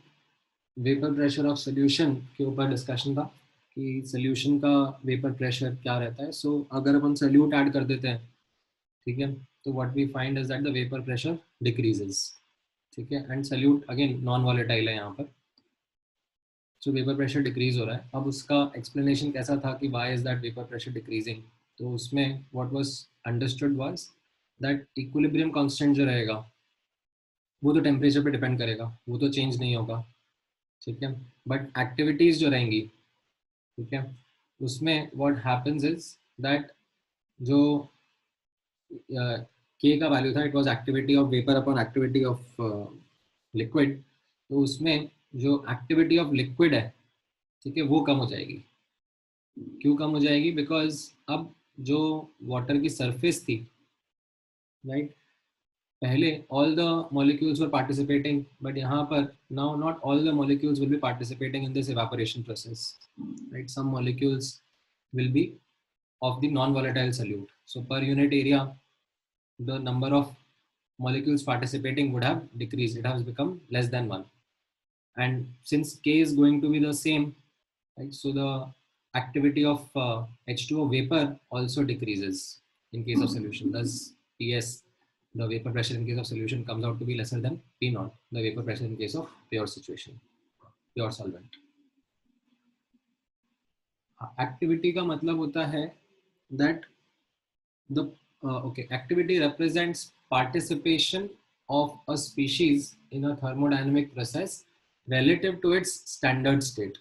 vapour pressure of solution के ऊपर डिस्कशन था कि सोल्यूशन का वेपर प्रेशर क्या रहता है। सो अगर अपन सोल्यूट ऐड कर देते हैं, ठीक है, तो what we find is that the vapour pressure decreases, ठीक है। And solute again non volatile है यहाँ पर, सो वेपर प्रेशर डिक्रीज हो रहा है। अब उसका एक्सप्लेनेशन कैसा था कि why is that vapour pressure decreasing, तो उसमें what was understood was that equilibrium constant जो रहेगा वो तो टेम्परेचर पे डिपेंड करेगा, वो तो चेंज नहीं होगा, ठीक है। बट एक्टिविटीज जो रहेंगी, ठीक है, उसमें व्हाट हैपेंस इज दैट जो के का वैल्यू था, it was activity of vapour upon activity of liquid, तो उसमें जो एक्टिविटी ऑफ लिक्विड है, ठीक है, वो कम हो जाएगी। क्यों कम हो जाएगी? बिकॉज अब जो वाटर की सरफेस थी, राइट, पहले all the molecules were participating, but यहाँ पर now not all the molecules will be participating in this evaporation process, right. Some molecules will be of the non-volatile solute. So per unit area, the number of molecules participating would have decreased. It has become less than 1. And since K is going to be the same, right, so the activity of H2O vapor also decreases in case of solution. Thus, PS, the vapor pressure in case of solution comes out to be lesser than P0, the vapor pressure in case of pure situation, pure solvent. Activity का मतलब होता है that the activity represents participation of a species in a thermodynamic process relative to its standard state,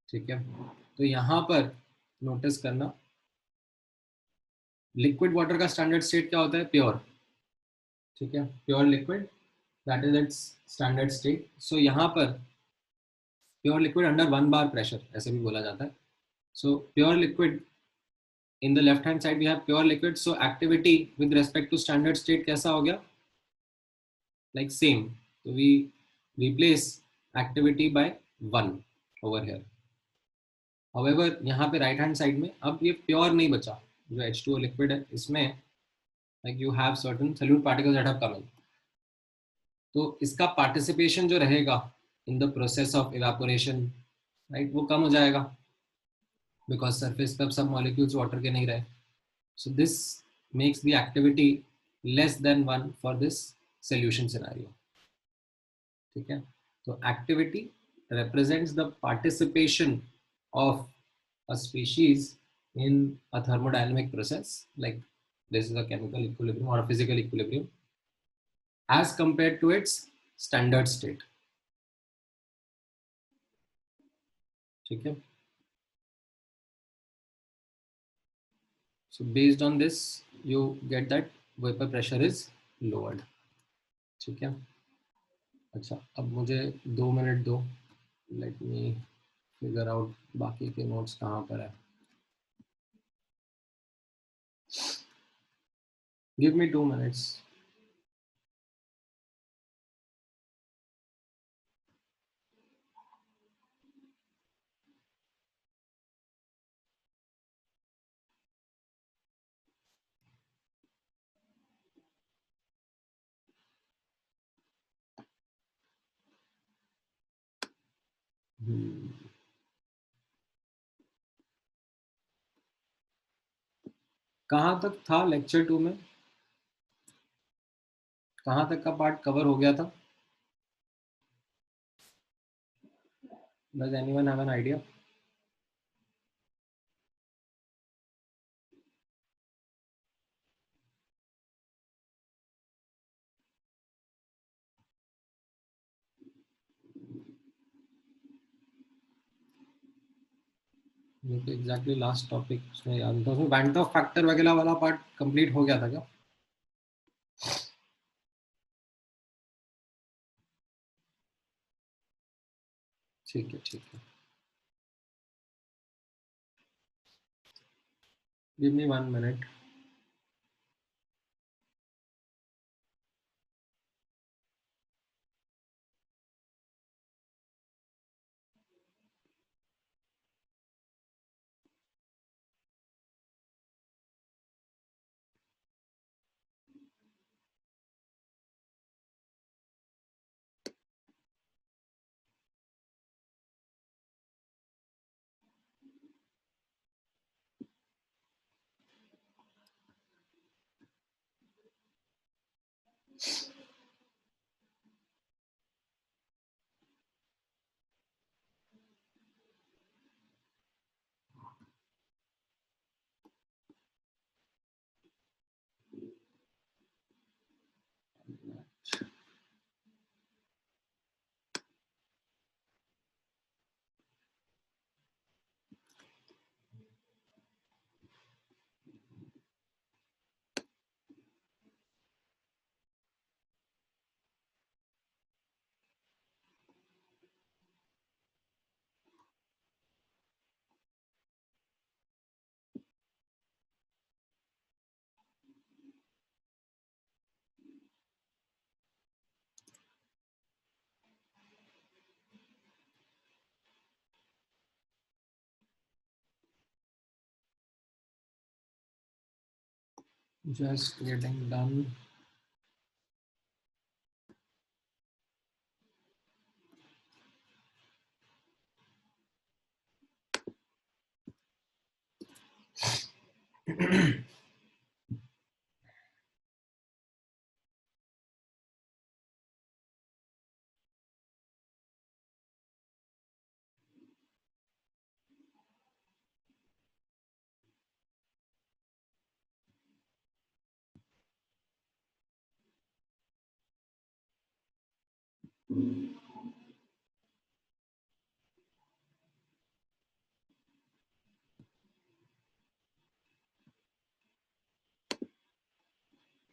ठीक है। तो यहाँ पर नोटिस करना, लिक्विड वाटर का स्टैंडर्ड स्टेट क्या होता है? प्योर, ठीक है, pure liquid, that is its standard state. So यहाँ पर pure liquid under 1 bar pressure ऐसे भी बोला जाता है। सो pure liquid, in the left hand side we have pure liquid, so activity with respect to standard state कैसा हो गया? Like same, तो we replace activity by 1 over here. However यहाँ पे राइट हैंड साइड में अब ये प्योर नहीं बचा. जो H2O लिक्विड है इसमें like you have certain solute particles that have come in. तो इसका पार्टिसिपेशन जो रहेगा in the process of evaporation, right, वो कम हो जाएगा बिकॉज सरफेस पे अब सब मॉलिक्यूल्स वाटर के नहीं रहे. So this makes the activity less than 1 for this solution scenario. ठीक है, तो activity represents the participation of a species in a thermodynamic process, like this is a chemical equilibrium or a physical equilibrium, as compared to its standard state. ठीक है, so based on this you get that vapor pressure is lowered. ठीक है, अच्छा अब मुझे 2 मिनट दो, लेट मी फिगर आउट बाकी के नोट्स कहाँ पर है. Give me 2 minutes. कहाँ तक था लेक्चर 2 में, कहाँ तक का पार्ट कवर हो गया था? Does anyone have an idea? मुझे तो एग्जैक्टली लास्ट टॉपिक उसमें याद था, उसमें वैन ऑफ फैक्टर वगैरह वाला पार्ट कंप्लीट हो गया था क्या? ठीक है, ठीक है, give me 1 minute. Just getting done.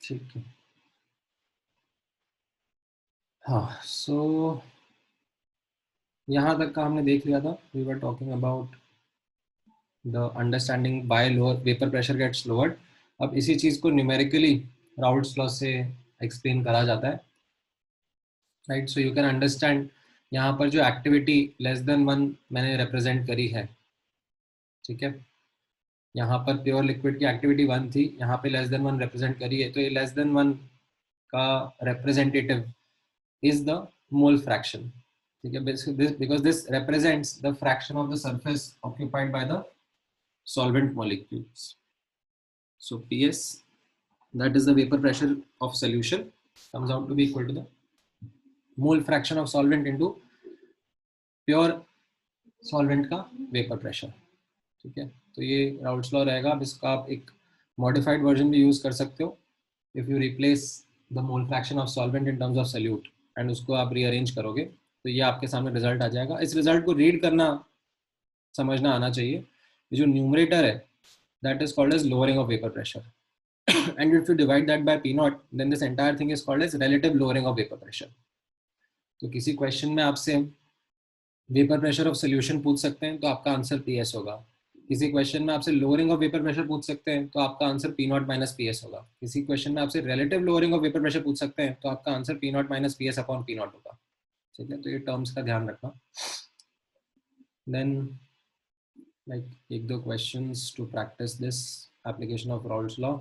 ठीक है, हाँ, सो यहाँ तक का हमने देख लिया था. We were talking about the understanding by lower vapour pressure gets lowered. अब इसी चीज को न्यूमेरिकली राउल्ट्स लॉ से एक्सप्लेन करा जाता है. Right. So you can understand यहाँ पर जो एक्टिविटी लेस देन 1 मैंने रिप्रेजेंट करी है. ठीक है, यहाँ पर प्योर लिक्विड की एक्टिविटी 1 थी, यहाँ पे लेस देन 1 रिप्रेजेंट करी है, तो ये लेस देन 1 का representative is the mole fraction. ठीक है, because this represents the fraction of the surface occupied by the solvent molecules. So PS, that is the vapor pressure of solution, comes out to be equal to the mole fraction of solvent into pure solvent का vapor pressure. ठीक है, तो ये राउल्ट्स लॉ रहेगा. अब इसका आप एक मॉडिफाइड वर्जन भी यूज कर सकते हो. If you replace the mole fraction of solvent in terms of solute and उसको आप रीअरेंज करोगे तो ये आपके सामने रिजल्ट आ जाएगा. इस रिजल्ट को रीड करना समझना आना चाहिए. ये जो न्यूमरेटर है that is called as lowering of vapor pressure. And if you divide that by P naught, then this entire thing is called as relative lowering of vapor pressure. तो किसी क्वेश्चन में आपसे वेपर प्रेशर ऑफ सोल्यूशन पूछ सकते हैं तो आपका आंसर PS होगा. किसी क्वेश्चन में आपसे लोअरिंग ऑफ वेपर प्रेशर पूछ सकते हैं तो आपका answer P naught minus PS होगा. किसी क्वेश्चन में आपसे relative lowering of vapour pressure पूछ सकते हैं तो आपका answer P naught minus PS upon P naught होगा. ठीक है, तो ये टर्म्स का ध्यान रखना. देन like एक दो questions to practice this application of Raoult's law.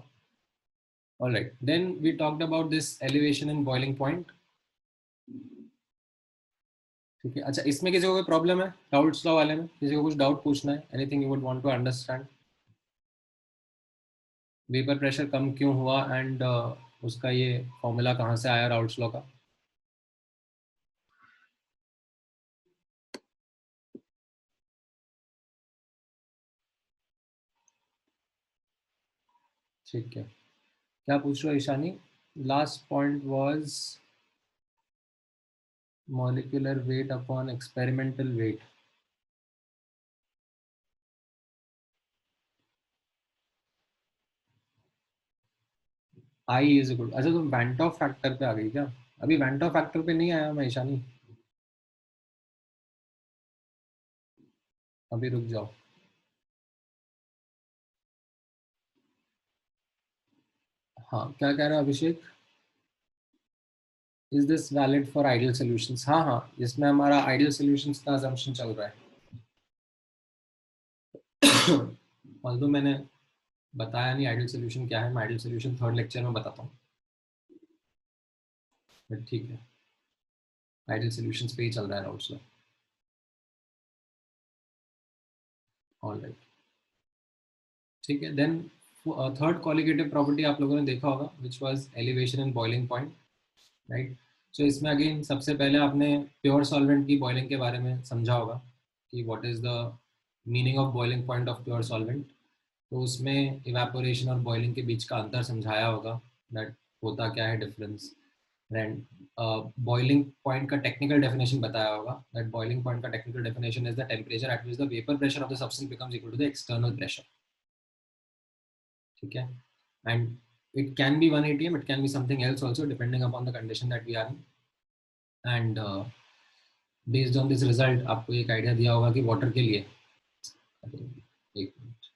All right, then we talked about this elevation and boiling point. ठीक है, अच्छा इसमें किसी को कोई प्रॉब्लम है राउल्ट्स लॉ वाले में? किसी को कुछ डाउट पूछना है? Anything you would want to understand? Vapour pressure कम क्यों हुआ एंड उसका ये फॉर्मूला कहाँ से आया राउल्ट्स लॉ का? ठीक है, क्या पूछ रहे हो Ishani? Last point was molecular weight upon experimental weight. I is equal. अच्छा तुम वैंटॉफ फैक्टर पे आ गई क्या? अभी वैंटॉफ फैक्टर पे नहीं आया मैं ईशानी, अभी रुक जाओ. हाँ, क्या कह रहा है Abhishek? Is this valid for ideal solutions? हाँ हाँ, इसमें हमारा आइडियल सॉल्यूशंस का असम्पशन चल रहा है. ऑल्दो मैंने बताया नहीं आइडियल सॉल्यूशन क्या है. मैं आइडियल सॉल्यूशन थर्ड लेक्चर में बताता हूँ, बट ठीक है, आइडियल सॉल्यूशंस पे ही चल रहा है राउल्ट्स लॉ. ऑलराइट, ठीक है. देन थर्ड कॉलिगेटिव प्रॉपर्टी आप लोगों ने देखा होगा which was elevation and boiling point, right. So इसमें अगेन सबसे पहले आपने प्योर सॉल्वेंट की बॉइलिंग के बारे में समझा होगा कि what is the meaning of boiling point of pure solvent. तो उसमें इवेपोरेशन और बॉइलिंग के बीच का अंतर समझाया होगा, दैट होता क्या है डिफरेंस. एंड बॉइलिंग पॉइंट का टेक्निकल डेफिनेशन बताया होगा, दैट बॉइलिंग पॉइंट का technical definition is the temperature at which the vapour pressure of the substance becomes equal to the external pressure. ठीक है, and it can be 1 atm, it can be something else also depending upon the condition that we are in. And based on this result आपको एक आइडिया दिया होगा कि वाटर के लिए, एक मिनट,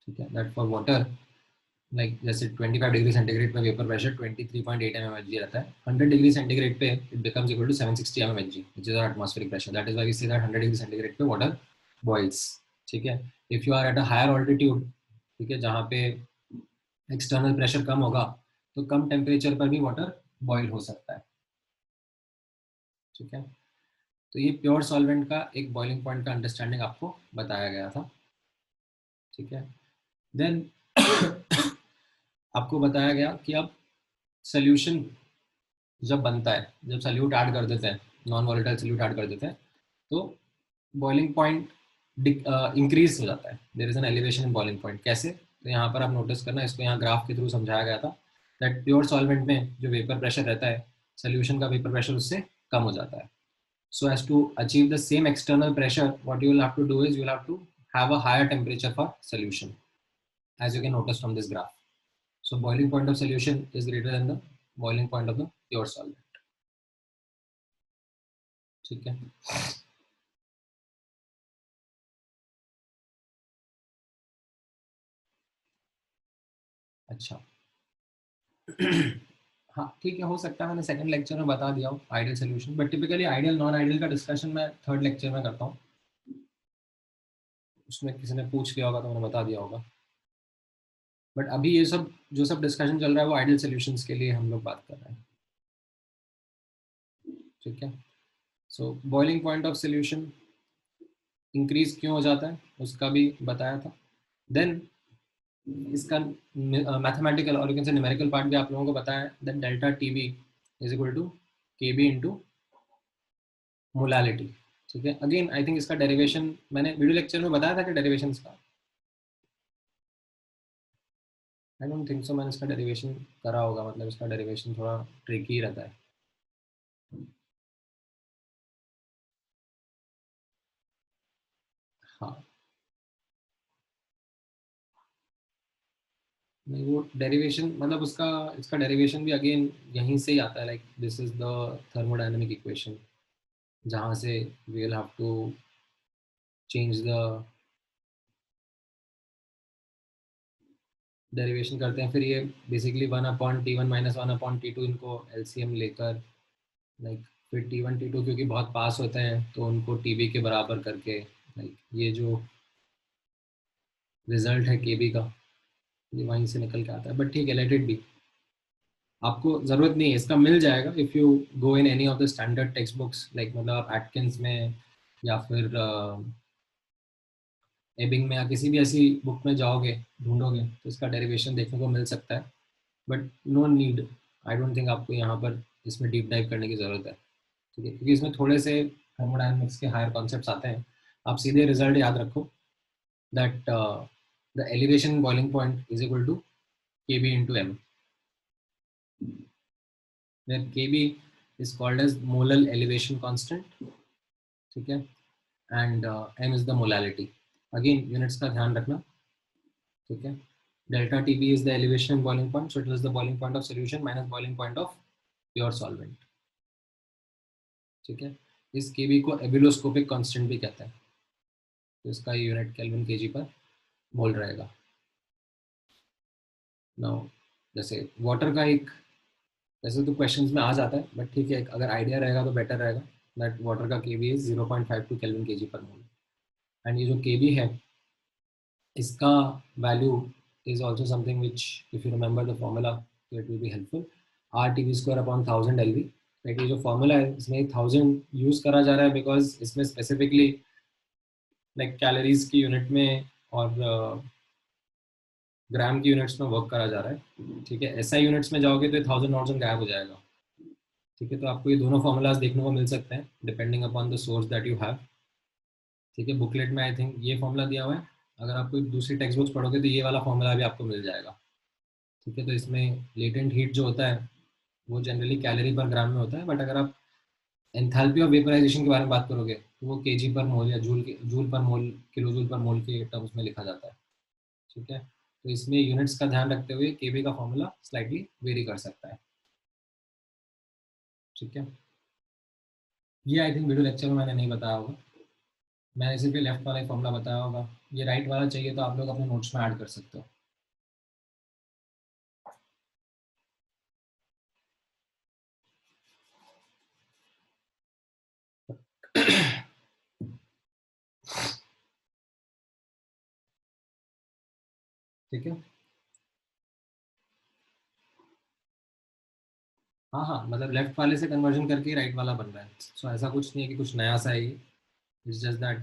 ठीक है, दैट फॉर वाटर लाइक जैसे 25 डिग्री सेंटीग्रेड पे वेपर प्रेशर 23.8 mmHg रहता है. 100 डिग्री सेंटीग्रेड पे it becomes equal to 760 mmHg which is our atmospheric pressure. That is why we say that 100 degree centigrade पे वाटर बॉइल्स. ठीक है, if you are at a higher altitude, ठीक है, जहाँ पे एक्सटर्नल प्रेशर कम होगा तो कम टेम्परेचर पर भी वाटर बॉईल हो सकता है. ठीक है, तो ये प्योर सॉल्वेंट का एक बॉइलिंग पॉइंट का अंडरस्टैंडिंग आपको बताया गया था. ठीक है, देन आपको बताया गया कि अब सोल्यूशन जब बनता है, जब सल्यूट ऐड कर देते हैं, नॉन वॉलेटाइल सल्यूट ऐड कर देते हैं, तो बॉइलिंग पॉइंट इंक्रीज हो जाता है. There is an elevation in boiling point. कैसे? तो यहाँ पर आप नोटिस करना, इसको यहाँ ग्राफ के थ्रू समझाया गया था दैट प्योर सॉल्वेंट में जो वेपर प्रेशर रहता है, सोल्यूशन का वेपर प्रेशर उससे कम हो जाता है. So as to achieve the same external pressure, what you will have to do is you will have to have a higher temperature for solution, as you can notice from this graph. So boiling point of solution is greater than the boiling point of the pure solvent. ठीक है. अच्छा हाँ ठीक है, हो सकता है मैंने सेकंड लेक्चर में बता दिया हो ideal solution, but typically ideal non ideal का डिस्कशन मैं थर्ड लेक्चर में करता हूँ। उसमें किसी ने पूछ लिया होगा तो मैंने बता दिया होगा, बट अभी ये सब जो सब डिस्कशन चल रहा है वो आइडियल सोल्यूशंस के लिए हम लोग बात कर रहे हैं। ठीक है, सो boiling point of solution increase क्यों हो जाता है उसका भी बताया था। देन इसका मैथमेटिकल और you can say numerical part भी आप लोगों को बताया, that delta TB is equal to K B into molality. ठीक है, अगेन आई थिंक इसका डेरिवेशन मैंने वीडियो लेक्चर में बताया था कि डेरिवेशन का, आई डोंट थिंक सो मैंने इसका डेरिवेशन करा होगा, मतलब इसका डेरिवेशन थोड़ा ट्रिकी रहता है। हाँ नहीं, वो डेरिवेशन मतलब उसका इसका डेरिवेशन भी अगेन यहीं से ही आता है, like this is the thermodynamic equation जहाँ से we will have to change the derivation करते हैं, फिर ये बेसिकली 1/T1 माइनस 1/T2 इनको एलसीएम लेकर लाइक फिर T1 T2 क्योंकि बहुत पास होते हैं तो उनको टीबी के बराबर करके लाइक ये जो रिजल्ट है केबी का ये वहीं से निकल के आता है, बट ठीक है लेट इट बी। आपको ज़रूरत नहीं है इसका, मिल जाएगा if you go in any of the standard text books, like मतलब आप एटकिंस में या फिर एबिंग में या किसी भी ऐसी बुक में जाओगे ढूंढोगे तो इसका डेरिवेशन देखने को मिल सकता है, but no need, I don't think आपको यहाँ पर इसमें डीप डाइव करने की ज़रूरत है। ठीक है, क्योंकि इसमें थोड़े से थर्मोडायनेमिक्स के हायर कॉन्सेप्ट्स आते हैं, आप सीधे रिजल्ट याद रखो that the elevation boiling point is equal to K B into M, where Kb is called as molar elevation constant। ठीक है, and m is the molality, again units का ध्यान रखना। ठीक है, delta Tb is the elevation boiling point, so it is the boiling point of solution minus boiling point of pure solvent। ठीक है, इस Kb को एबिलोस्कोपिक कांस्टेंट भी कहते हैं, तो इसका यूनिट केल्विन केजी पर मोल रहेगा। नाउ जैसे वाटर का एक वैसे तो क्वेश्चंस में आ जाता है, बट ठीक है अगर आइडिया रहेगा तो बेटर रहेगा दैट वाटर का केबी इज 0.52 केल्विन केजी पर मोल, एंड ये जो केबी है इसका value is also something which if you remember the formula तो it will be helpful, R T V square upon 1000 L V. Right, ये जो फॉर्मूला है इसमें 1000 यूज करा जा रहा है बिकॉज इसमें स्पेसिफिकली लाइक कैलोरीज की यूनिट में और ग्राम की यूनिट्स में वर्क करा जा रहा है। ठीक है, एसआई यूनिट्स में जाओगे तो 1000 गायब हो जाएगा। ठीक है, तो आपको ये दोनों फॉर्मूलाज देखने को मिल सकते हैं depending upon the source that you have. ठीक है, बुकलेट में आई थिंक ये फॉर्मूला दिया हुआ है, अगर आप कोई दूसरी टेक्स्ट बुक्स पढ़ोगे तो ये वाला फॉर्मूला भी आपको मिल जाएगा। ठीक है, तो इसमें लेटेंट हीट जो होता है वो जनरली कैलोरी पर ग्राम में होता है, बट अगर आप एंथैल्पी ऑफ वेपराइजेशन के बारे में बात करोगे तो वो केजी पर मोल या जूल पर मोल किलो जूल पर मोल के टर्म्स में लिखा जाता है। ठीक है, तो इसमें यूनिट्स का ध्यान रखते हुए केबी का फॉर्मूला स्लाइटली वेरी कर सकता है। ठीक है, ये आई थिंक वीडियो लेक्चर में मैंने नहीं बताया होगा, मैंने सिर्फ लेफ्ट वाला फॉर्मूला बताया होगा, ये राइट वाला चाहिए तो आप लोग अपने नोट्स में ऐड कर सकते हो। ठीक है, हाँ हाँ, मतलब लेफ्ट वाले से कन्वर्जन करके राइट वाला बन रहा है, सो ऐसा कुछ नहीं है कि कुछ नया सा है ये, इट्स जस्ट दैट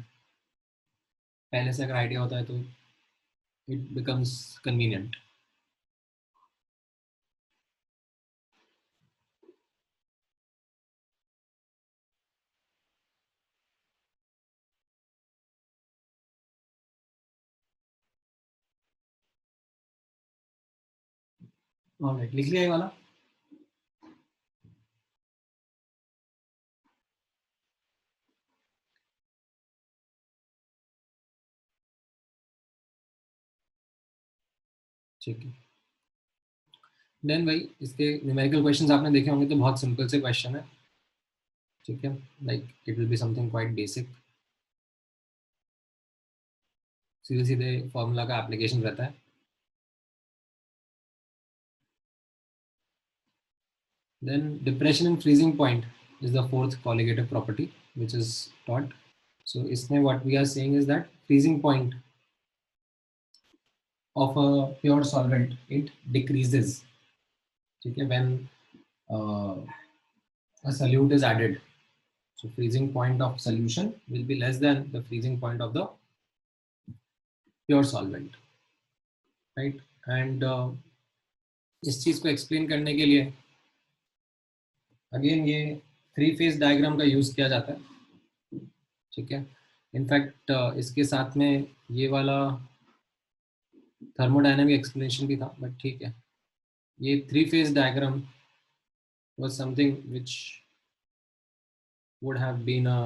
पहले से अगर आइडिया होता है तो इट बिकम्स कन्वीनियंट। ऑलराइट, लिख लिया ये वाला। ठीक है, देन भाई इसके न्यूमेरिकल क्वेश्चंस आपने देखे होंगे तो बहुत सिंपल से क्वेश्चन है। ठीक है, like it will be something quite basic, सीधे सीधे फॉर्मूला का एप्लीकेशन रहता है। Then depression and freezing point is the fourth colligative property which is taught. So इसमें what we are saying is that freezing point of a pure solvent, it decreases, ठीक है, when a solute is added. So freezing point of solution will be less than the freezing point of the pure solvent, right? And इस चीज को एक्सप्लेन करने के लिए अगेन ये 3 फेज डायग्राम का यूज किया जाता है, ठीक है. इनफैक्ट इसके साथ में ये वाला थर्मोडायनामिक एक्सप्लेनेशन भी था, बट ठीक है. ये 3 phase diagram was something which would have been a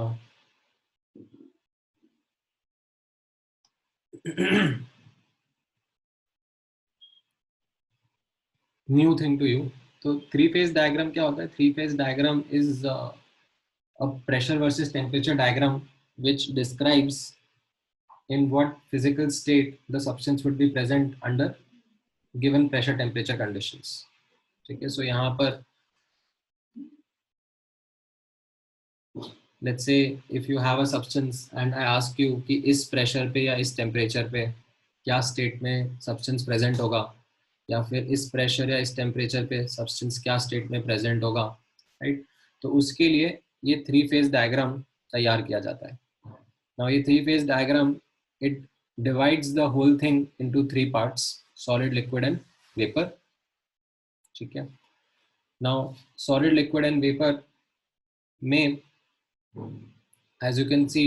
new thing to you. तो 3 फेज डायग्राम क्या होता है? 3 phase diagram is a pressure versus temperature diagram which describes in what physical state the substance would be present under given pressure temperature conditions, ठीक है. सो यहाँ पर let's say if you have a substance and I ask you कि इस प्रेशर पे या इस टेम्परेचर पे क्या स्टेट में सब्सटेंस प्रेजेंट होगा, या फिर इस प्रेशर या इस टेम्परेचर पे सब्सटेंस क्या स्टेट में प्रेजेंट होगा, राइट. तो उसके लिए ये 3 फेज डायग्राम तैयार किया जाता है. नाउ ये 3 phase diagram it divides the whole thing into 3 parts, solid, liquid and vapour, ठीक है. Now solid, liquid and vapour में as you can see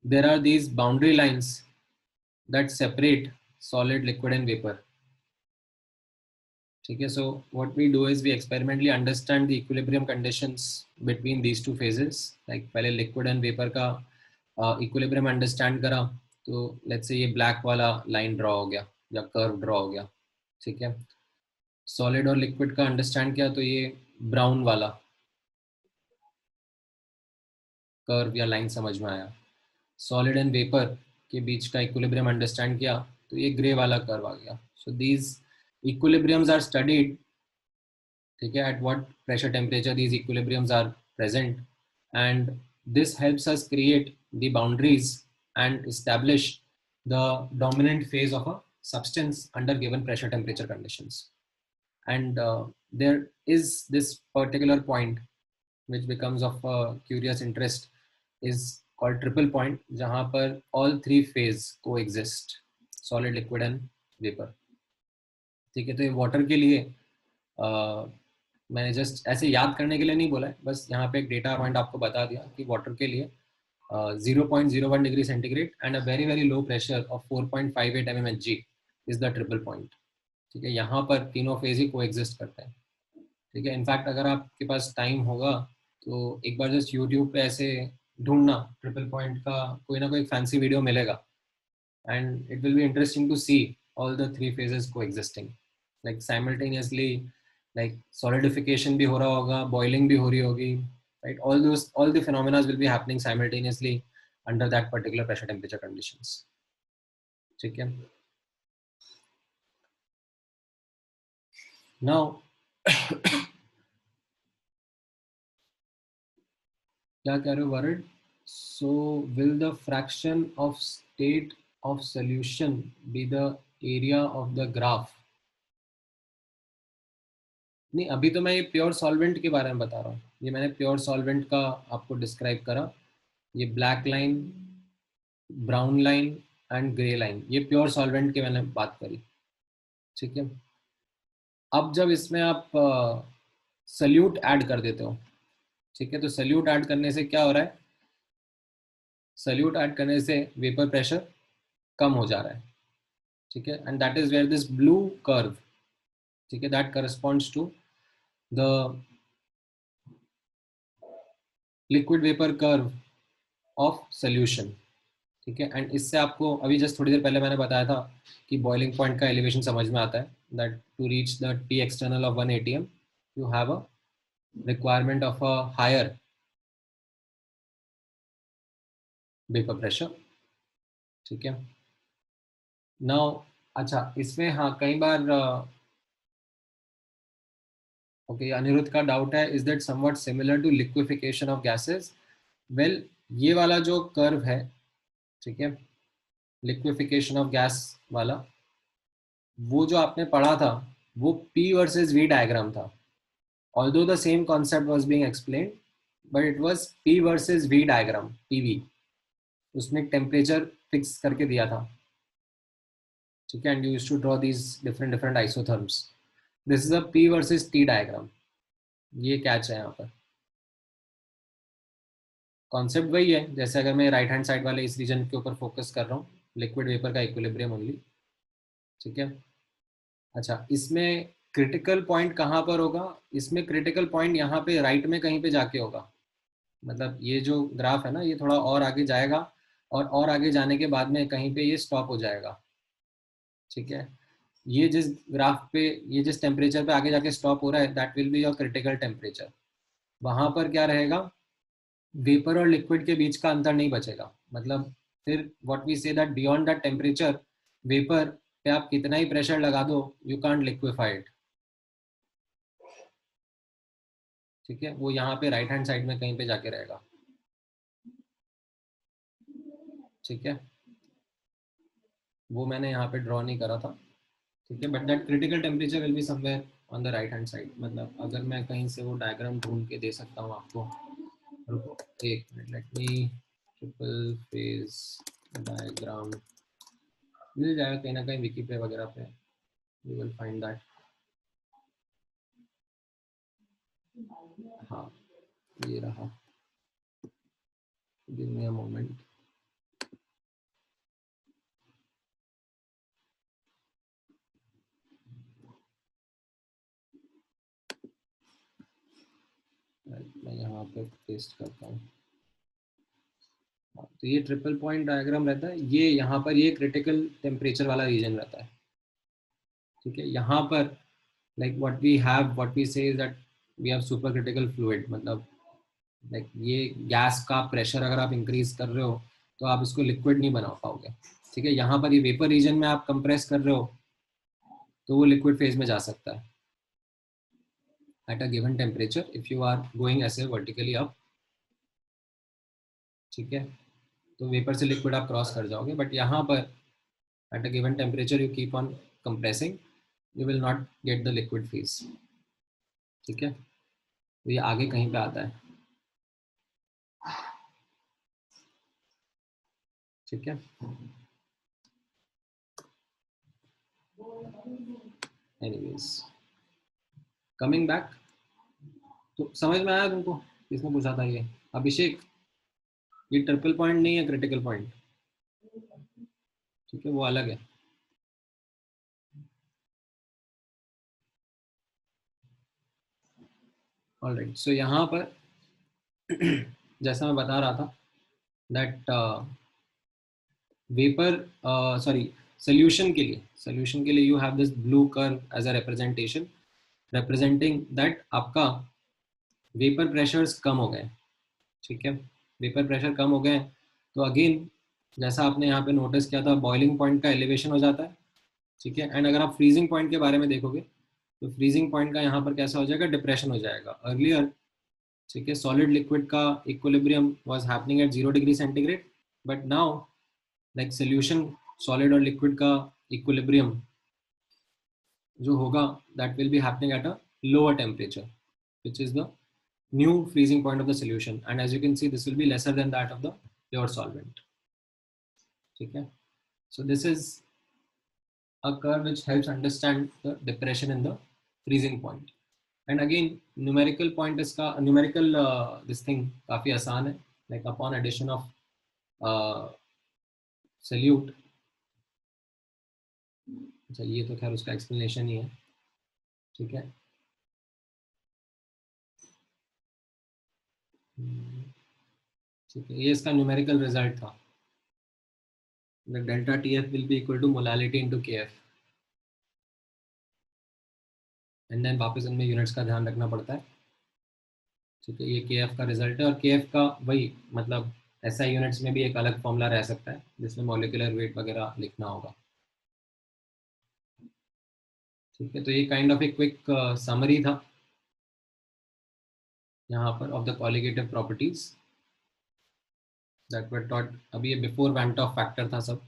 there are these boundary lines that separate solid, liquid and vapor, ठीक है. So what we do is we experimentally understand the equilibrium conditions between these two phases. Like पहले liquid and vapor का equilibrium understand करा, तो let's say ये black वाला line draw हो गया या curve draw हो गया, ठीक है. solid और liquid का understand किया तो ये brown वाला कर्व या लाइन समझ में आया. सॉलिड एंड वेपर के बीच का इक्विलिब्रियम अंडरस्टैंड किया तो ये ग्रे वाला कर्व आ गया. So these equilibriums are studied, ठीक है, at what pressure temperature these equilibriums are present, and this helps us create the boundaries and establish the dominant phase of a substance under given pressure temperature conditions. And there is this particular point which becomes of curious interest is called triple point, जहाँ पर all 3 phase coexist, solid, liquid and vapor, ठीक है. तो ये वाटर के लिए मैंने जस्ट ऐसे याद करने के लिए नहीं बोला है, बस यहाँ पे एक डेटा पॉइंट आपको बता दिया कि वाटर के लिए 0.01 degree centigrade and a very very low pressure of 4.58 mmHg is the triple point, ठीक है. यहाँ पर तीनों फेज ही कोएग्जिस्ट करते हैं, ठीक है. इनफैक्ट अगर आपके पास टाइम होगा तो एक बार जस्ट यूट्यूब पे ऐसे ढूंढना, ट्रिपल पॉइंट का कोई ना कोई फैंसी वीडियो मिलेगा, and it will be interesting to see all the 3 phases coexisting like simultaneously. Like solidification भी हो रहा होगा, बॉइलिंग भी हो रही होगी, right. all the phenomena will be happening simultaneously under that particular pressure temperature conditions, ठीक है. now क्या कह रहे हो word? So will the fraction of state of solution be the area of the graph? नहीं, अभी तो मैं ये प्योर सॉल्वेंट के बारे में बता रहा हूँ. ये मैंने प्योर सॉल्वेंट का आपको डिस्क्राइब करा. ये black line, brown line and grey line, ये प्योर सॉल्वेंट की मैंने बात करी, ठीक है. अब जब इसमें आप सल्यूट ऐड कर देते हो, ठीक है, तो सल्यूट ऐड करने से क्या हो रहा है? सल्यूट ऐड करने से वेपर प्रेशर कम हो जा रहा है, ठीक है. And that is where this blue curve, ठीक है, that corresponds to the liquid vapour curve of solution, ठीक है. एंड इससे आपको अभी जस्ट थोड़ी देर पहले मैंने बताया था कि बॉइलिंग पॉइंट का एलिवेशन समझ में आता है, that to reach the T external of 1 atm you have a requirement of a higher vapor pressure, ठीक है. नाउ अच्छा, इसमें हाँ कई बार ओके, अनिरुद्ध का डाउट है is that something similar to liquefaction of gases? Well, ये वाला जो कर्व है, ठीक है, लिक्विफिकेशन ऑफ गैस वाला, वो जो आपने पढ़ा था वो P वर्सेस V डायग्राम था. Although the same concept was being explained, but it was P versus V diagram, PV. उसमें टेम्परेचर फिक्स करके दिया था, ठीक है, and you used to draw these different different isotherms. This is a P versus T diagram. ये कैच है यहाँ पर. कॉन्सेप्ट वही है, जैसे अगर मैं राइट हैंड साइड वाले इस रीजन के ऊपर फोकस कर रहा हूँ, लिक्विड वेपर का इक्विलिब्रियम ओनली, ठीक है. अच्छा, इसमें क्रिटिकल पॉइंट कहाँ पर होगा? इसमें क्रिटिकल पॉइंट यहाँ पे राइट में कहीं पे जाके होगा. मतलब ये जो ग्राफ है ना, ये थोड़ा और आगे जाएगा और आगे जाने के बाद में कहीं पे ये स्टॉप हो जाएगा, ठीक है. ये जिस ग्राफ पे, ये जिस टेम्परेचर पे आगे जाके स्टॉप हो रहा है, that will be your critical temperature. वहां पर क्या रहेगा? वेपर और लिक्विड के बीच का अंतर नहीं बचेगा. मतलब फिर what we say that beyond that temperature, vapour पे आप कितना ही प्रेशर लगा दो, यू कांट लिक्विफाई इट, ठीक है. वो यहाँ पे राइट हैंड साइड में कहीं पे जाके रहेगा, ठीक है. वो मैंने यहाँ पे ड्रॉ नहीं करा था, ठीक है, but that critical temperature will be somewhere on the right hand side. मतलब अगर मैं कहीं से वो डायग्राम ढूंढ के दे सकता हूँ आपको, रुको एक minute, let me, triple phase diagram मिल जाएगा कहीं ना कहीं विकी पे वगैरह पे, यू विल फाइंड दैट. हाँ, ये रहा, गिव मी अ मोमेंट. मैं यहाँ पे पेस्ट करता हूँ. तो ये ट्रिपल पॉइंट डायग्राम रहता है, ये यहाँ पर ये क्रिटिकल टेम्परेचर वाला रीजन रहता है, ठीक है. यहाँ पर like what we say is that we have super critical fluid. मतलब लाइक ये गैस का प्रेशर अगर आप इंक्रीज कर रहे हो तो आप इसको लिक्विड नहीं बना पाओगे, ठीक है. यहाँ पर ये वेपर रीजन में आप कंप्रेस कर रहे हो तो वो लिक्विड फेज में जा सकता है at a given temperature if you are going ऐसे vertically up, ठीक है. तो वेपर से लिक्विड आप क्रॉस कर जाओगे, बट यहाँ पर at a given temperature you keep on compressing, you will not get the liquid phase, ठीक है. तो ये आगे कहीं पे आता है, ठीक है. एनीवेज, कमिंग बैक, तो समझ में आया तुमको? किसने पूछा था ये? अभिषेक. ये ट्रिपल पॉइंट नहीं है, क्रिटिकल पॉइंट, ठीक है, वो अलग है. ऑलराइट, सो यहाँ पर जैसा मैं बता रहा था दैट वेपर, सॉरी, सोल्यूशन के लिए you have this blue curve as a representation, representing that आपका वेपर प्रेशर्स कम हो गए, ठीक है. वेपर प्रेशर कम हो गए तो अगेन जैसा आपने यहाँ पे नोटिस किया था, बॉइलिंग पॉइंट का एलिवेशन हो जाता है, ठीक है. एंड अगर आप फ्रीजिंग पॉइंट के बारे में देखोगे तो फ्रीजिंग पॉइंट का यहाँ पर कैसा हो जाएगा? डिप्रेशन हो जाएगा. अर्लियर, ठीक है, सॉलिड लिक्विड का equilibrium was happening at 0 degree centigrade, but now like solution, solid और लिक्विड का इक्विलिब्रियम जो होगा that will be happening at a lower temperature which is the new freezing point of the solution, and as you can see this will be lesser than that of the pure solvent, ठीक है. So this is a curve which helps understand the depression in the freezing point. And again numerical point इसका numerical this thing काफी आसान है, like upon addition of solute. अच्छा, ये तो खैर उसका explanation ही है, ठीक है. ठीक है, ये इसका न्यूमेरिकल रिजल्ट था. The delta TF will be equal to molality into KF. And then वापस इनमें यूनिट्स का ध्यान रखना पड़ता है, ठीक है. ये KF का रिजल्ट है, और KF का वही मतलब ऐसा यूनिट्स में भी एक अलग फॉर्मूला रह सकता है जिसमें मॉलिक्यूलर वेट वगैरह लिखना होगा, ठीक है. तो ये काइंड ऑफ एक क्विक समरी था यहाँ पर of the colligative properties that were taught, अभी ये बिफोर वैन ऑफ फैक्टर था सब।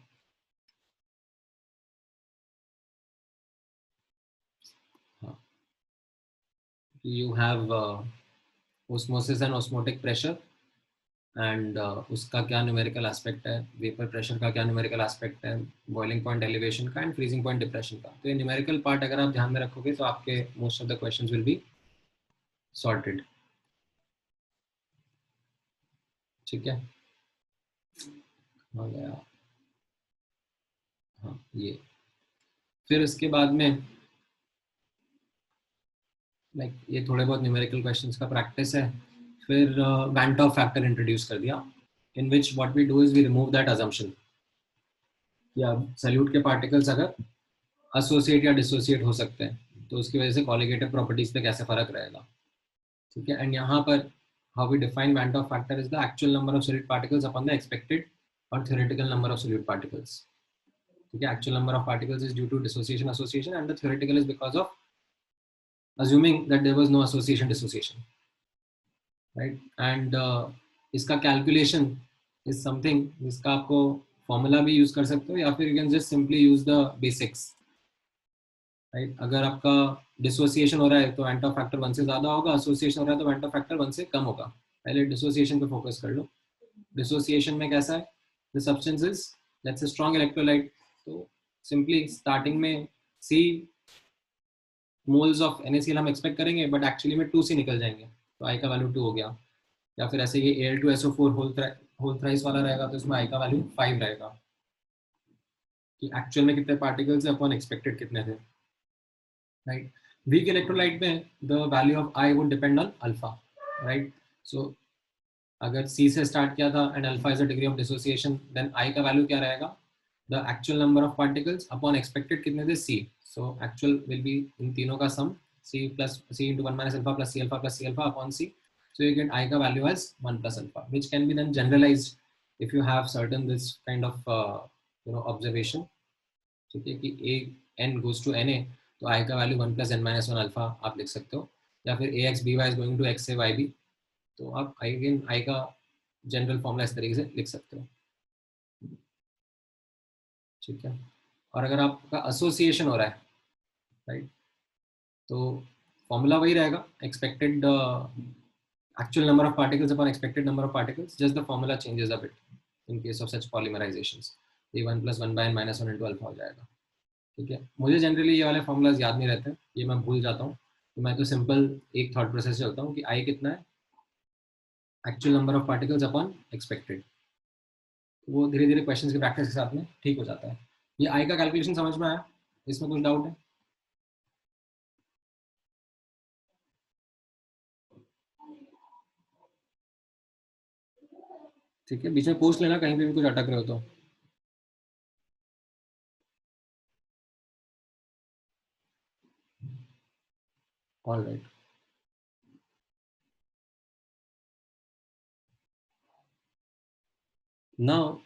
हाँ, you have osmosis and osmotic pressure and उसका क्या न्यूमेरिकल एस्पेक्ट है, वेपर प्रेशर का क्या न्यूमेरिकल एस्पेक्ट है, बॉइलिंग पॉइंट एलिवेशन का एंड फ्रीजिंग पॉइंट डिप्रेशन का। तो ये न्यूमेरिकल पार्ट अगर आप ध्यान में रखोगे तो आपके most of the questions will be sorted. ठीक है, हो गया। हाँ, ये फिर उसके बाद में लाइक ये थोड़े बहुत न्यूमेरिकल क्वेश्चंस का प्रैक्टिस है। फिर वैन टॉप फैक्टर इंट्रोड्यूस कर दिया, in which what we do is we remove that assumption या सल्यूट के पार्टिकल्स अगर एसोसिएट या डिसोसिएट हो सकते हैं तो उसकी वजह से कॉलिगेटिव प्रॉपर्टीज पे कैसे फर्क रहेगा। ठीक है, एंड यहाँ पर how we define van't Hoff factor is the actual number of solid particles upon the expected और theoretical number of solid particles. ठीक है, actual number of particles is due to dissociation association and the theoretical is because of assuming that there was no association dissociation, right? And इसका कैलकुलेशन इज समथिंग जिसका आपको फॉर्मूला भी यूज कर सकते हो या फिर you can just simply use the basics, right? अगर आपका डिसोसिएशन हो रहा है तो वैन टॉप फैक्टर 1 से ज्यादा होगा, एसोसिएशन हो रहा है तो वैन टॉप फैक्टर 1 से कम होगा। पहले डिसोसिएशन पे फोकस कर लो। डिसोसिएशन में कैसा है, the substance is let's say strong electrolyte, तो सिंपली स्टार्टिंग में सी मोल्स ऑफ NaCl हम एक्सपेक्ट करेंगे बट एक्चुअली में 2 से निकल जाएंगे, तो आई का वैल्यू 2 हो गया। या फिर ऐसे ये Al2SO4 होल थ्राइस वाला रहेगा तो इसमें आई का वैल्यू 5 रहेगा कि एक्चुअल में कितने पार्टिकल्स है अपॉन एक्सपेक्टेड कितने थे, राइट? वीक इलेक्ट्रोलाइट में the value of I would depend on alpha, right? So अगर C से स्टार्ट किया था and alpha is the degree of dissociation, then I का वैल्यू क्या रहेगा, the actual number of particles upon expected कितने थे C। So actual will be इन तीनों का सम C plus C into 1 minus alpha plus C alpha plus C alpha upon C. So you get I का value as 1 plus alpha, which can be then generalized if you have certain this kind of observation. ठीक है कि A n goes to Na तो I का value 1 plus n minus 1 alpha आप लिख सकते हो, या फिर Ax by is going to x से y भी, तो आप अगेन I का जनरल फॉर्मूला इस तरीके से लिख सकते हो। ठीक है, और अगर आपका एसोसिएशन हो रहा है, राइट, तो फॉर्मूला वही रहेगा, expected actual number of particles upon expected number of particles, just the formula changes a bit in case of such polymerizations। ये 1 plus 1 by n minus 1 into alpha हो जाएगा। ठीक है, मुझे जनरली ये वाले फॉर्मूलाज याद नहीं रहते, ये मैं भूल जाता हूँ, तो मैं तो सिंपल एक थॉट प्रोसेस चलता हूँ कि आई कितना है, actual number of particles upon expected. वो धीरे धीरे क्वेश्चन की प्रैक्टिस के साथ में ठीक हो जाता है। ये आई का कैलकुलेशन समझ में आया, इसमें कुछ डाउट है? ठीक है, बीच में पूछ लेना कहीं पे भी कुछ अटक रहे हो तो। ऑल राइट, नाउ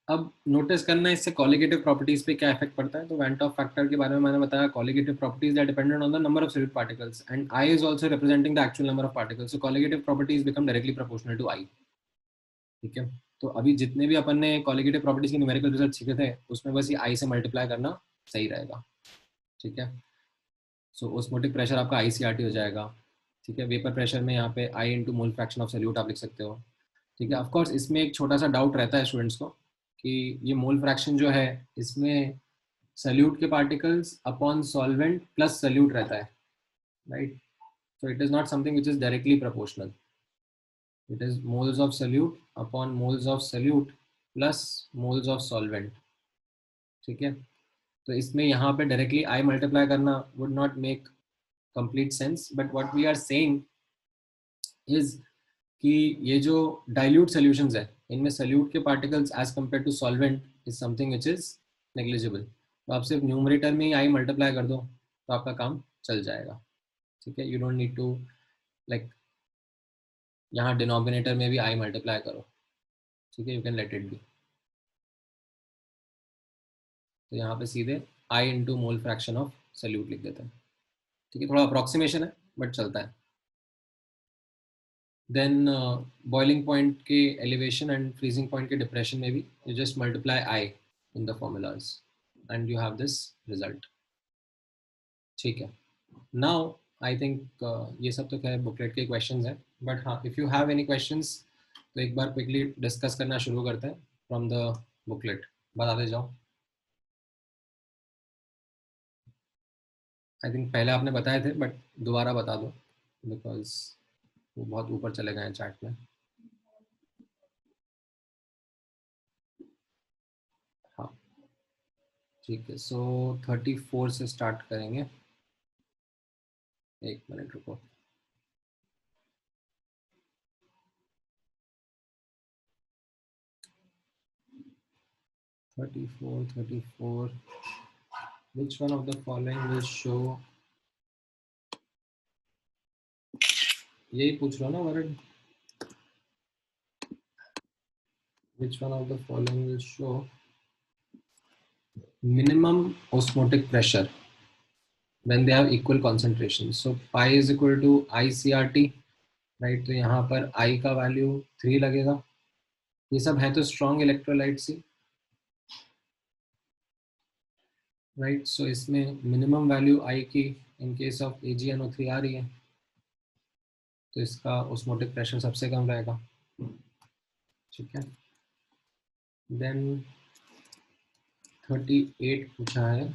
अब नोटिस करना है इससे कॉलिगेटिव प्रॉपर्टीज पे क्या इफेक्ट पड़ता है। तो वैन टॉप फैक्टर के बारे में मैंने बताया, colligative properties are dependent on the number of solid particles and I is also representing the actual number of particles, so colligative properties become directly proportional to I. ठीक है, तो अभी जितने भी अपन ने कॉलिगेटिव प्रॉपर्टीज के न्यूमेरिकल रिजल्ट सीखे थे उसमें बस ये आई से मल्टीप्लाई करना सही रहेगा। ठीक है, सो ऑस्मोटिक प्रेशर आपका ICRT हो जाएगा। ठीक है, वेपर प्रेशर में यहाँ पे I into mole fraction of solute आप लिख सकते हो। ठीक है, ऑफकोर्स इसमें एक छोटा सा डाउट रहता है स्टूडेंट्स को कि ये मोल फ्रैक्शन जो है इसमें सल्यूट के particles upon solvent plus solute रहता है, right? So it is not something which is directly proportional, it is moles of solute upon moles of solute plus moles of solvent. ठीक है, तो इसमें यहाँ पे डायरेक्टली आई मल्टीप्लाई करना would not make complete sense, but what we are saying is कि ये जो डाइल्यूट सॉल्यूशंस है इनमें सल्यूट के particles as compare to solvent is something which is negligible. तो आप सिर्फ न्यूमरेटर में ही आई मल्टीप्लाई कर दो तो आपका काम चल जाएगा। ठीक है, you don't need to like यहाँ डिनोमिनेटर में भी आई मल्टीप्लाई करो। ठीक है, you can let it be. तो यहाँ पे सीधे I into mole fraction of solute लिख देते हैं। ठीक है, थोड़ा अप्रोक्सीमेशन है बट चलता है। देन बॉइलिंग पॉइंट के एलिवेशन एंड फ्रीजिंग पॉइंट के डिप्रेशन में भी you just multiply I in the formulas and you have this result. ठीक है. नाउ आई थिंक ये सब तो खैर बुकलेट के क्वेश्चंस हैं, बट हाँ, if you have any questions तो एक बार क्विकली डिस्कस करना शुरू करते हैं फ्रॉम द बुकलेट. बताते जाओ. आई थिंक पहले आपने बताए थे, बट दोबारा बता दो बिकॉज वो बहुत ऊपर चले गए हैं चैट में. हाँ ठीक है. सो 34 से स्टार्ट करेंगे. एक मिनट रुको. Thirty four. Which one of the following will show? यही पूछ रहा ना Varun. Which one of the following will show minimum osmotic pressure when they have equal concentration? So pi is equal to ICRT, right? तो यहाँ पर I का वैल्यू 3 लगेगा. ये सब है तो स्ट्रॉन्ग इलेक्ट्रोलाइट्स ही, राइट. सो इसमें मिनिमम वैल्यू I की इन केस ऑफ AgNO3 आ रही है, तो इसका ऑस्मोटिक प्रेशर सबसे कम रहेगा. ठीक है. देन 38 पूछा है.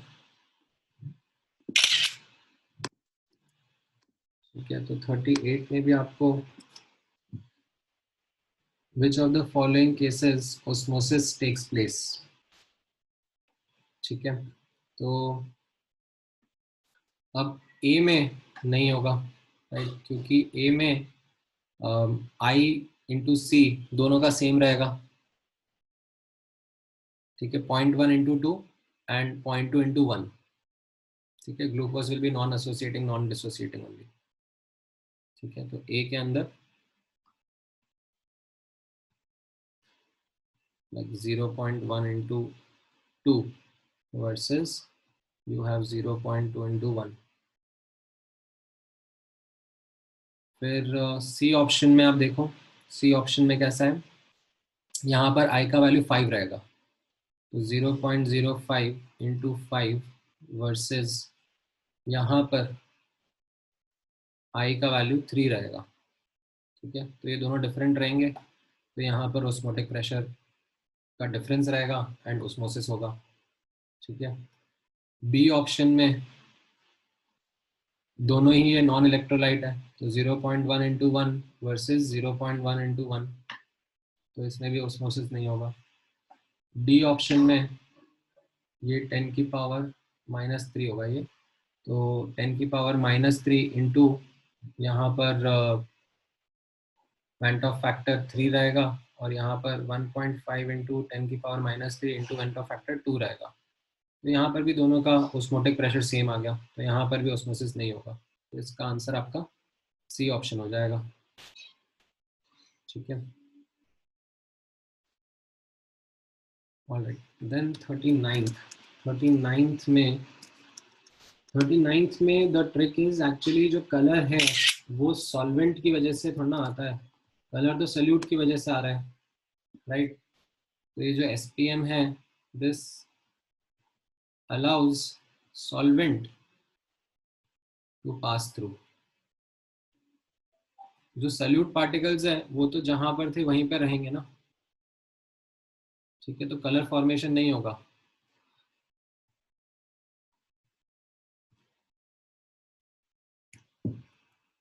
ठीक है. तो 38 में भी आपको which of the following cases osmosis takes place? ठीक है. तो अब A में नहीं होगा, राइट, क्योंकि A में I इंटू C दोनों का सेम रहेगा. ठीक है. 0.1 इंटू 2 एंड 0.2 इंटू 1. ठीक है. Glucose will be non associating non dissociating only. ठीक है. तो A के अंदर like 0.1 into 2 versus you have 0.2 into 1. फिर C ऑप्शन में आप देखो. C ऑप्शन में कैसा है, यहाँ पर I का वैल्यू 5 रहेगा, तो 0.05 इंटू 5 वर्सेस यहाँ पर I का वैल्यू 3 रहेगा. ठीक है. तो ये दोनों डिफरेंट रहेंगे, तो यहाँ पर ऑस्मोटिक प्रेशर का डिफरेंस रहेगा एंड ऑस्मोसिस होगा. ठीक है. बी ऑप्शन में दोनों ही ये नॉन इलेक्ट्रोलाइट है, तो 0.1 इंटू 1 वर्सेज 0.1 इंटू 1, तो इसमें भी ऑस्मोसिस नहीं होगा. डी ऑप्शन में ये 10 की पावर -3 होगा ये, तो 10 की पावर -3 इंटू यहाँ पर वेंट ऑफ फैक्टर 3 रहेगा, और यहाँ पर 1.5 इंटू 10 की power -3 into went of factor 2 रहेगा. तो यहाँ पर भी दोनों का ऑस्मोटिक प्रेशर सेम आ गया, तो यहाँ पर भी ऑस्मोसिस नहीं होगा. तो इसका आंसर आपका सी ऑप्शन हो जाएगा. ठीक है. ऑलराइट. देन 39th में द ट्रिक इज एक्चुअली जो कलर है वो सॉल्वेंट की वजह से थोड़ा आता है, कलर तो सल्यूट की वजह से आ रहा है, राइट. तो ये जो SPM है, this allows solvent to pass through. जो सल्यूट पार्टिकल्स है वो तो जहां पर थे वहीं पर रहेंगे ना. ठीक है. तो कलर फॉर्मेशन नहीं होगा.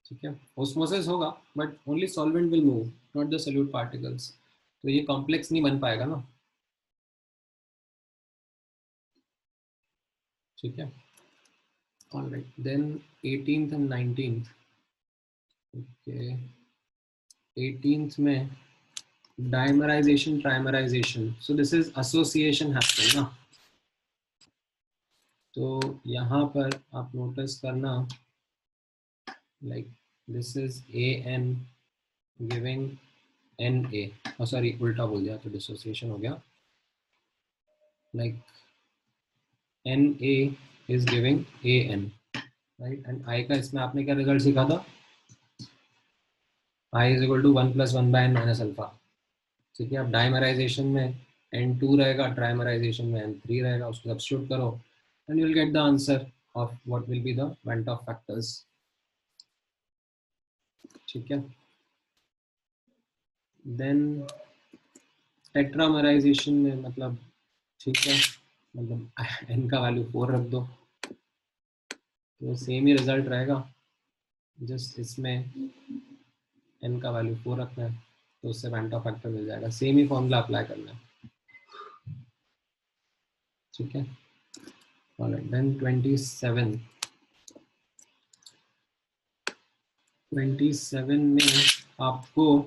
ठीक है. ऑस्मोसिस होगा but only solvent will move, not the solute particles. तो ये कॉम्प्लेक्स नहीं बन पाएगा ना. ठीक है. Alright. Then 18th and 19th. Okay. 18th में dimerization trimerization, so this is association happening ना. तो यहाँ पर आप नोटिस करना, like this is AN giving NA, oh sorry उल्टा बोल दिया तो dissociation हो गया, like NA is giving AN, right. and I का इसमें आपने क्या रिजल्ट सीखा था, I is equal to 1 + 1/n minus alpha. ठीक है, अब डाइमराइजेशन में n2 रहेगा, ट्राइमराइजेशन में n3 रहेगा, उसको सब्स्टिट्यूट करो and you will get the answer of what will be the went of factors. ठीक है, देन टेट्रामराइजेशन में मतलब ठीक है, मतलब n का वैल्यू 4 रख दो तो सेम ही रिजल्ट रहेगा, जस्ट इसमें n का वैल्यू 4 रखना है तो उससे वेंट ऑफ फैक्टर मिल जाएगा, सेम ही फॉर्मूला अप्लाई करना है। ठीक है, ऑलराइट, देन 27 में आपको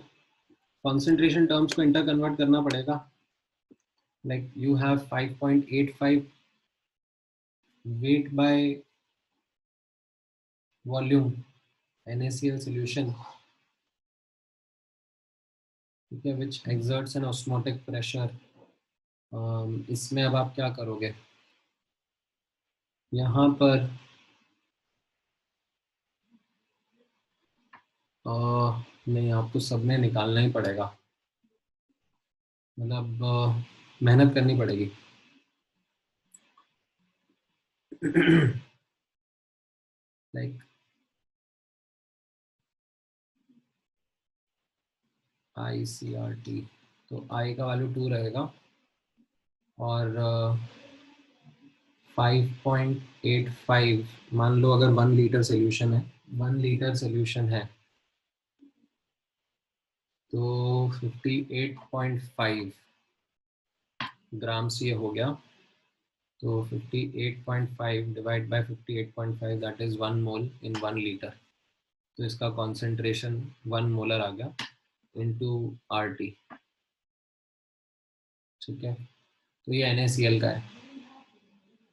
कंसंट्रेशन टर्म्स को इंटर कन्वर्ट करना पड़ेगा। Like you have 5.85 weight by volume NaCl solution, ठीक है, which exerts an osmotic pressure। इसमें अब आप क्या करोगे, यहाँ पर नहीं, आपको सब में निकालना ही पड़ेगा, मतलब मेहनत करनी पड़ेगी। लाइक ICRT, तो I का वैल्यू 2 रहेगा और 5.85, मान लो अगर 1 लीटर सोल्यूशन है, 1 लीटर सोल्यूशन है तो 58.5 ग्राम्स ये हो गया, तो 58.5 divide by 58.5 that is 1 mole in 1 litre, तो इसका कॉन्सेंट्रेशन 1 मोलर आ गया इनटू RT। ठीक है, तो ये NaCl का है।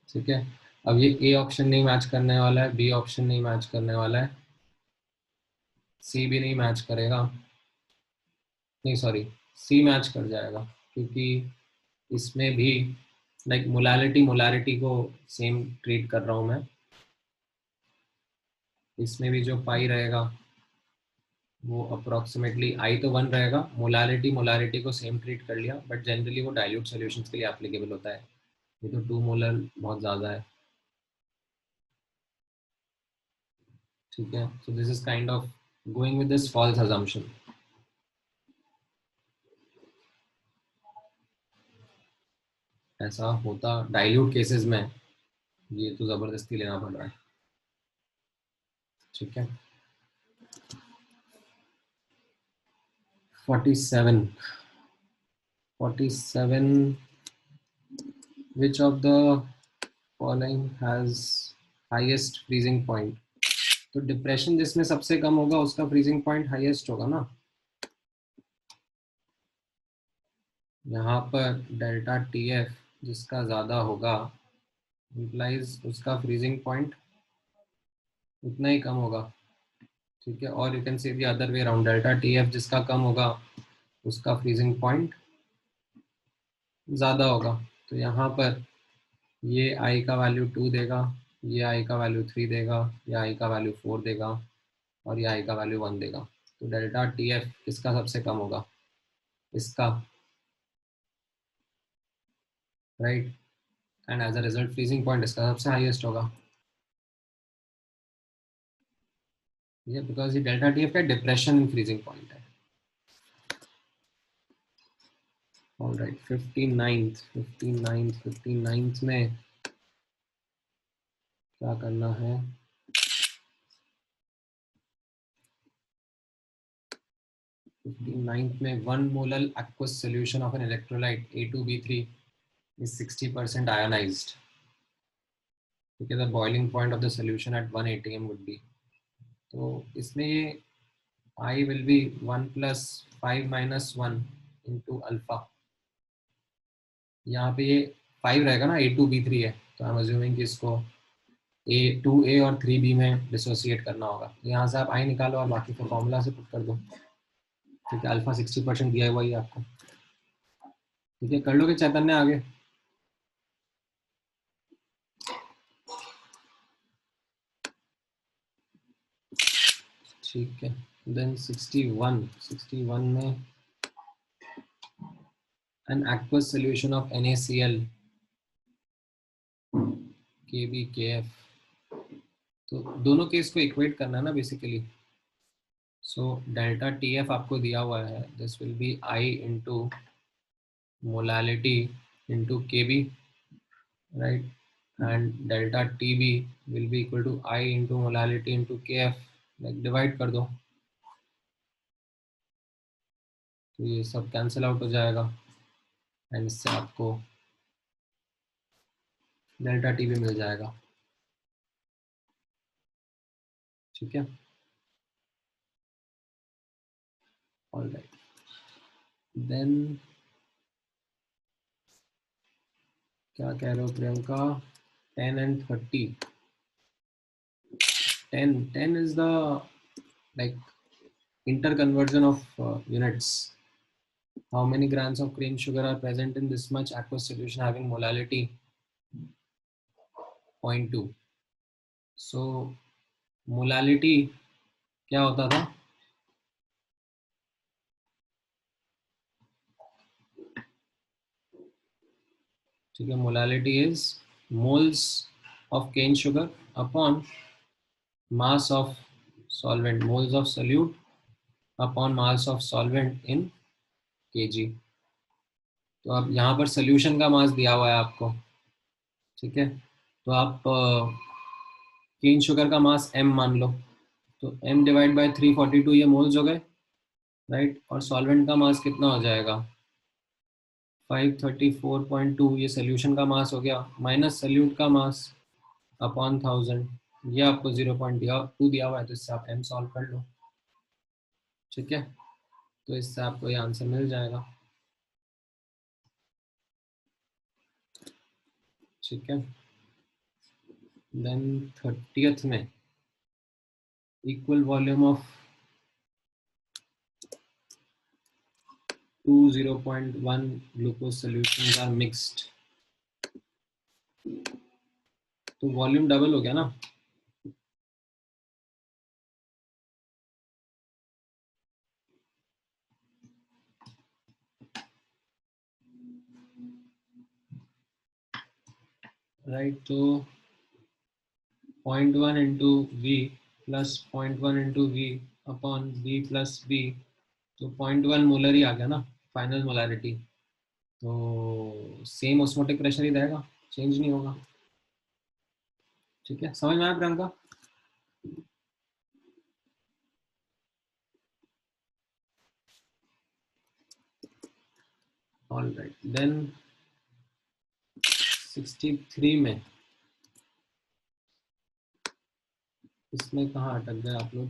ठीक है, अब ये A ऑप्शन नहीं मैच करने वाला है, B ऑप्शन नहीं मैच करने वाला है, C भी नहीं मैच करेगा, नहीं सॉरी, C मैच कर जाएगा क्योंकि इसमें भी लाइक मोलारिटी को सेम ट्रीट कर रहा हूँ मैं, इसमें भी जो पाई रहेगा वो अप्रोक्सीमेटली I तो 1 रहेगा, मोलारिटी को सेम ट्रीट कर लिया, बट जनरली वो डाइल्यूट सॉल्यूशंस के लिए एप्लीकेबल होता है, ये तो 2 मोलर बहुत ज़्यादा है। ठीक है, so this is kind of going with this false assumption. ऐसा होता डाइल्यूट केसेस में, ये तो ज़बरदस्ती लेना पड़ रहा है। ठीक है, 47 which of the following has highest freezing point, तो डिप्रेशन जिसमें सबसे कम होगा उसका फ्रीजिंग पॉइंट हाईएस्ट होगा ना, यहाँ पर डेल्टा TF जिसका ज़्यादा होगा इम्प्लाइज उसका फ्रीजिंग पॉइंट उतना ही कम होगा। ठीक है, और यू कैन से the other way around, delta TF जिसका कम होगा उसका फ्रीजिंग पॉइंट ज़्यादा होगा। तो यहाँ पर ये I का वैल्यू 2 देगा, ये I का वैल्यू 3 देगा, ये I का वैल्यू 4 देगा और ये I का वैल्यू 1 देगा। तो डेल्टा TF किसका सबसे कम होगा, इसका, right, and as a result freezing point इसका सबसे हाईएस्ट होगा। ये बिकॉज ये डेल्टा TF का डिप्रेशन इन फ्रीजिंग पॉइंट है। ऑलराइट, 59th में क्या करना है, 59th में 1 molar aqueous solution of an electrolyte A2B3 is 60% ionized. Okay, the boiling point of the solution at 1 atm would be, तो इसमें ये I will be 1 + 5 - 1 into alpha, यहाँ पे ये 5 रहेगा ना, A2B3 है, तो आई एम अज्यूमिंग कि इसको 2A और 3B में डिसोसिएट करना होगा। तो यहाँ से आप I निकालो और बाकी को फॉर्मूला से पुट कर दो। ठीक है, अल्फा 60% दिया हुआ ही आपको। ठीक है, कर लोगे चैतन्य आगे? ठीक है, देन 61 में an aqueous solution of NaCl KbKf, तो दोनों केस को इक्वेट करना है ना बेसिकली. सो डेल्टा TF आपको दिया हुआ है, this will be I into molality into Kb, right, and delta TB will be equal to I into molality into Kf. Like divide कर दो तो ये सब कैंसिल आउट हो जाएगा एंड इससे आपको डेल्टा TB मिल जाएगा. ठीक है, ऑलराइट. देन क्या कह रहे हो Priyanka? 10 and 30. 10 is the like interconversion of units. How many grams of cane sugar are present in this much aqueous solution having molality 0.2? So molality क्या होता था? ठीक है, molality is moles of cane sugar upon mass of solvent, moles of solute upon mass of solvent in kg. तो अब यहाँ पर सोल्यूशन का मास दिया हुआ है आपको. ठीक है, तो आप केन शुगर का मास m मान लो, तो m डिवाइड बाय 342 ये मोल्स हो गए, राइट. और सॉल्वेंट का मास कितना हो जाएगा? 534.2. ये सोल्यूशन का मास हो गया, माइनस सोल्यूट का मास अपॉन 1000. ये आपको 0.2 दिया हुआ है, तो इससे आप m सॉल्व कर लो. ठीक है, तो इससे आपको ये आंसर मिल जाएगा. ठीक है, देन 30th में equal volume of 2 0.1 glucose solutions are mixed. तो वॉल्यूम डबल हो गया ना. राइट, तो 0.1 into V plus 0.1 into V upon B plus B, तो 0.1 मोलर ही आ गया ना फाइनल मोलारिटी. तो सेम ऑस्मोटिक प्रेशर ही रहेगा, चेंज नहीं होगा. ठीक है, समझ में आया प्रियंका? ऑलराइट, देन 63 में इसमें कहाँ अटक गए आप लोग?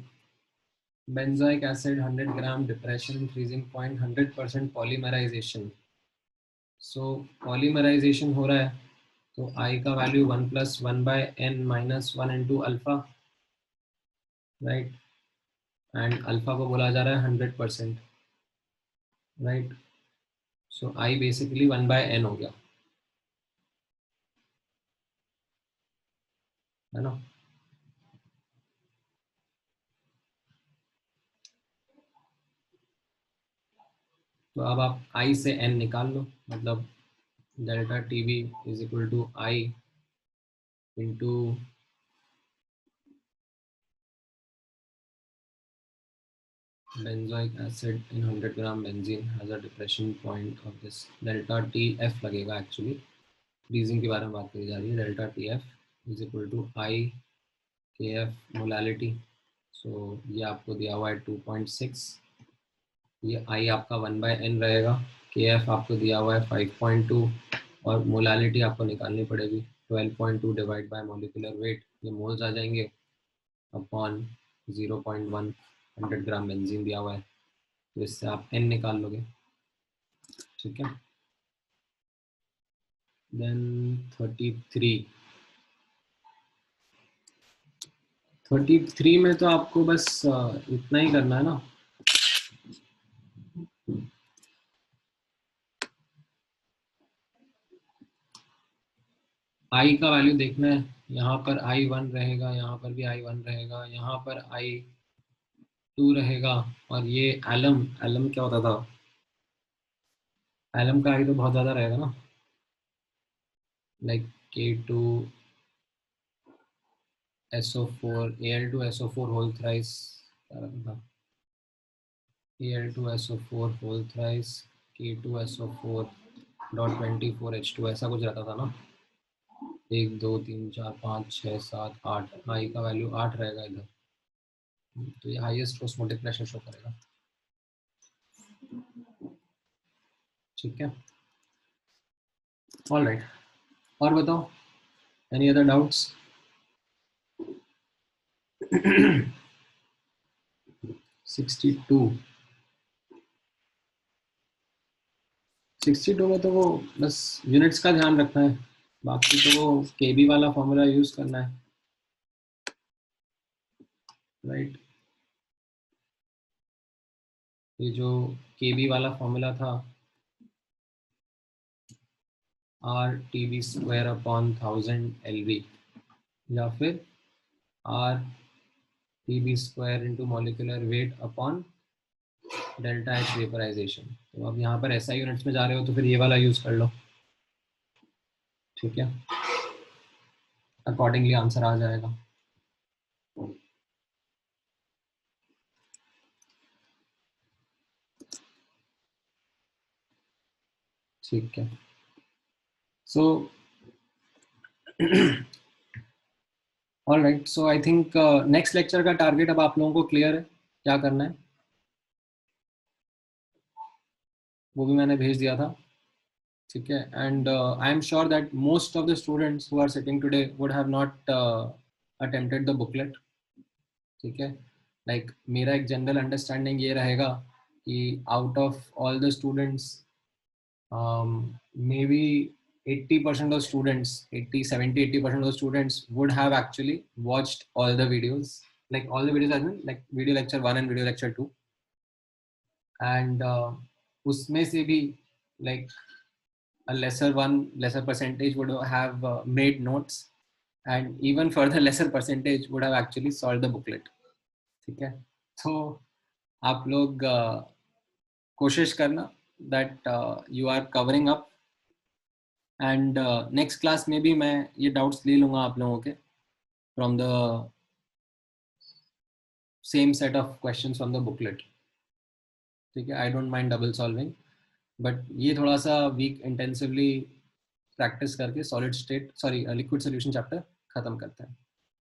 बेंजोइक एसिड 100 ग्राम, डिप्रेशन, फ्रीजिंग पॉइंट 100% पॉलीमराइजेशन. सो पॉलीमराइजेशन हो रहा है, तो I का value 1 + 1/n - 1 into alpha, right, and alpha को बोला जा रहा है 100%, right. So I basically 1/n हो गया, है ना. तो अब आप I से n निकाल लो, मतलब delta TB is equal to I into benzoic acid in 100 gram benzene has a depression point of this delta TF लगेगा एक्चुअली. फ्रीजिंग के बारे में बात करी जा रही है. Delta TF is equal to I KF molality. सो ये आपको दिया हुआ है 2.6. ये I आपका 1/n रहेगा. KF आपको दिया हुआ है 5.2 और मोलालिटी आपको निकालनी पड़ेगी 12.2 डिवाइड बाय मॉलिक्यूलर वेट. ये मोल्स आ जाएंगे अपॉन 0.1. 100 ग्राम बेंजीन दिया हुआ है, तो इससे आप n निकाल लोगे. ठीक है, देन 33 में तो आपको बस इतना ही करना है ना. I का वैल्यू देखना है. यहाँ पर I 1 रहेगा, यहाँ पर भी I 1 रहेगा, यहाँ पर I 2 रहेगा, और ये एलम एलम क्या होता था, एलम का आई तो बहुत ज़्यादा रहेगा ना, like K2 SO4 Al2 SO4 whole thrice, क्या रहता था, Al2 SO4 whole thrice K2 SO4 dot 24 H2 ऐसा कुछ रहता था ना। 1 2 3 4 5 6 7 8, आई का वैल्यू 8 रहेगा इधर, तो ये हाईएस्ट ऑस्मोटिक प्रेशर शो करेगा। ठीक है, ऑलराइट, और बताओ, एनी अदर डाउट्स? 62 62 में तो वो बस यूनिट्स का ध्यान रखना है, बाकी तो वो केबी वाला फॉर्मूला यूज करना है, राइट। ये जो केबी वाला फॉर्मूला था, R/TB² अपॉन 1000 LV, या फिर R/TB² into molecular weight upon delta H vaporisation. तो अब यहाँ पर SI यूनिट्स में जा रहे हो तो फिर ये वाला यूज कर लो, ठीक है, अकॉर्डिंगली आंसर आ जाएगा। ठीक है, so alright, so I think next lecture का टारगेट अब आप लोगों को क्लियर है, क्या करना है वो भी मैंने भेज दिया था, ठीक है। And I am sure that most of the students who are sitting today would have not attempted the booklet, ठीक है। लाइक मेरा एक जनरल अंडरस्टैंडिंग ये रहेगा कि out of all the students maybe 80% of students, 80 70 80% of the students would have actually watched all the videos, like all the videos as in like video lecture 1 and video lecture 2, and उसमें से भी like a lesser percentage would have made notes, and even further lesser percentage would have actually solved the booklet, ठीक है। तो आप लोग कोशिश करना that you are covering up, and next class में भी मैं ये डाउट्स ले लूँगा आप लोगों के from the same set of questions from the booklet, ठीक है। I don't mind double solving, but ये थोड़ा सा वीक इंटेंसिवली प्रैक्टिस करके solid state sorry liquid solution chapter खत्म करते हैं,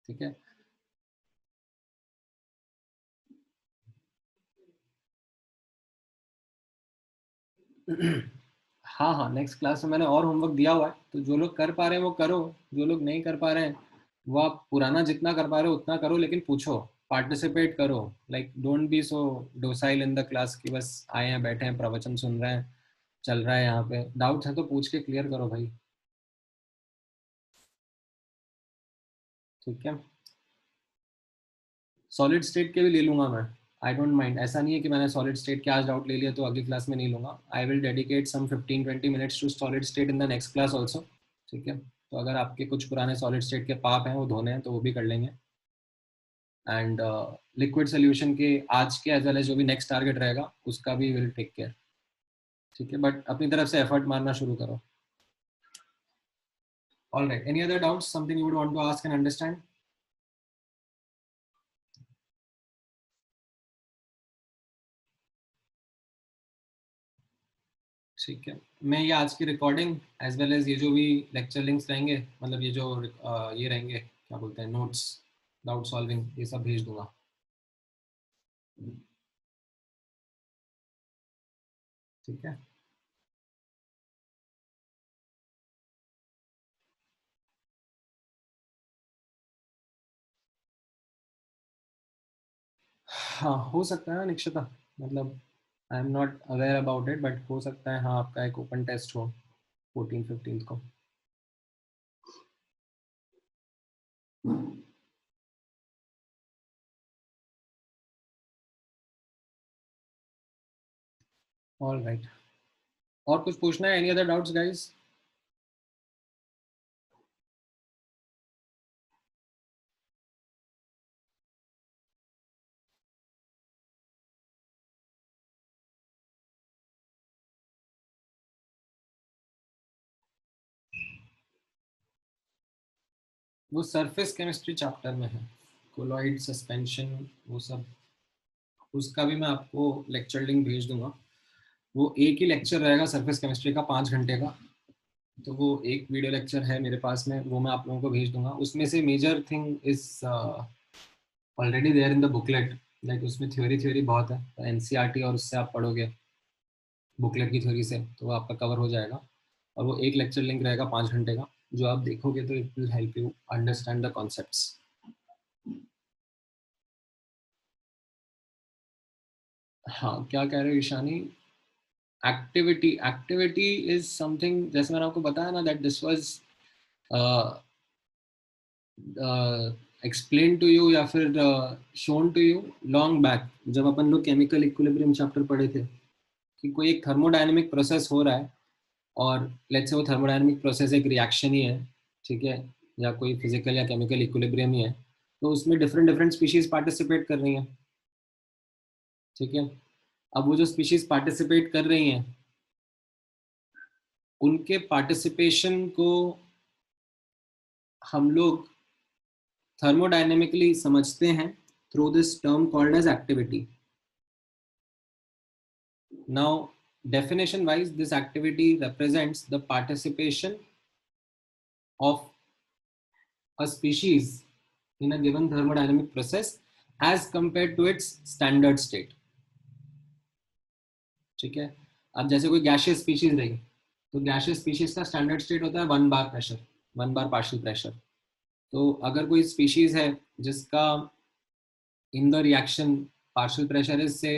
ठीक है। हाँ हाँ, नेक्स्ट क्लास में मैंने और होमवर्क दिया हुआ है, तो जो लोग कर पा रहे हैं वो करो, जो लोग नहीं कर पा रहे हैं वो आप पुराना जितना कर पा रहे हो उतना करो, लेकिन पूछो, पार्टिसिपेट करो, like don't be so docile in the class कि बस आए हैं बैठे हैं प्रवचन सुन रहे हैं, चल रहा है यहाँ पे, डाउट्स है तो पूछ के क्लियर करो भाई, ठीक है। सॉलिड स्टेट के भी ले लूंगा मैं, आई डोंट माइंड, ऐसा नहीं है कि मैंने सॉलिड स्टेट के आज डाउट ले लिया तो अगली क्लास में नहीं लूंगा, I will dedicate some 15-20 minutes to solid state in the next class also, ठीक है। तो अगर आपके कुछ पुराने सॉलिड स्टेट के पाप हैं वो धोने हैं तो वो भी कर लेंगे, एंड लिक्विड सोल्यूशन के आज के एज वेल एज जो भी नेक्स्ट टारगेट रहेगा उसका भी विल टेक केयर, ठीक है। बट अपनी तरफ से एफर्ट मारना शुरू करो। All right, any other doubts, something you would want to ask and understand? ठीक है, मैं ये आज की रिकॉर्डिंग एज वेल एज ये जो भी लेक्चर लिंक्स रहेंगे, मतलब ये जो ये रहेंगे क्या बोलते हैं नोट्स, डाउट सॉल्विंग, ये सब भेज दूंगा, ठीक है। हाँ हो सकता है ना निक्षता, मतलब I am not aware about it, but हो सकता है हाँ आपका एक ओपन टेस्ट हो 14-15 को। ऑल राइट, और कुछ पूछना है, एनी अदर डाउट्स गाइस? वो सरफेस केमिस्ट्री चैप्टर में है, कोलॉइड सस्पेंशन वो सब, उसका भी मैं आपको लेक्चर लिंक भेज दूंगा। वो एक ही लेक्चर रहेगा सरफेस केमिस्ट्री का 5 घंटे का, तो वो एक वीडियो लेक्चर है मेरे पास में, वो मैं आप लोगों को भेज दूंगा। उसमें से major thing is already there in the booklet, like उसमें थ्योरी बहुत है, तो एनसीईआरटी और उससे आप पढ़ोगे बुकलेट की थ्योरी से, तो वो आपका कवर हो जाएगा। और वो एक लेक्चर लिंक रहेगा 5 घंटे का, जो आप देखोगे तो it will help you understand the concepts. हाँ, क्या कह रहे हो ईशानी? एक्टिविटी इज समथिंग, जैसे मैंने आपको बताया ना, that this was explain to you या फिर shown to you long back, जब अपन लोग केमिकल इक्विलिब्रियम चैप्टर पढ़े थे, कि कोई एक थर्मोडायनेमिक प्रोसेस हो रहा है, और लेट्स से वो थर्मोडायनेमिक प्रोसेस एक रिएक्शन ही है, ठीक है, या कोई फिजिकल या केमिकल इक्विलिब्रियम ही है, तो उसमें डिफरेंट डिफरेंट स्पीशीज पार्टिसिपेट कर रही हैं, ठीक है। अब वो जो स्पीशीज पार्टिसिपेट कर रही हैं, उनके पार्टिसिपेशन को हम लोग थर्मोडायनेमिकली समझते हैं through this term called as activity. Now, definition wise, this activity represents the participation of a species in a given thermodynamic process as compared to its standard state. ठीक है। अब जैसे कोई गैशियस स्पीशीज रही, तो गैशियस स्पीशीज का स्टैंडर्ड स्टेट होता है 1 बार प्रेशर, 1 बार पार्शियल प्रेशर। तो अगर कोई स्पीशीज है जिसका इन the reaction partial pressure is से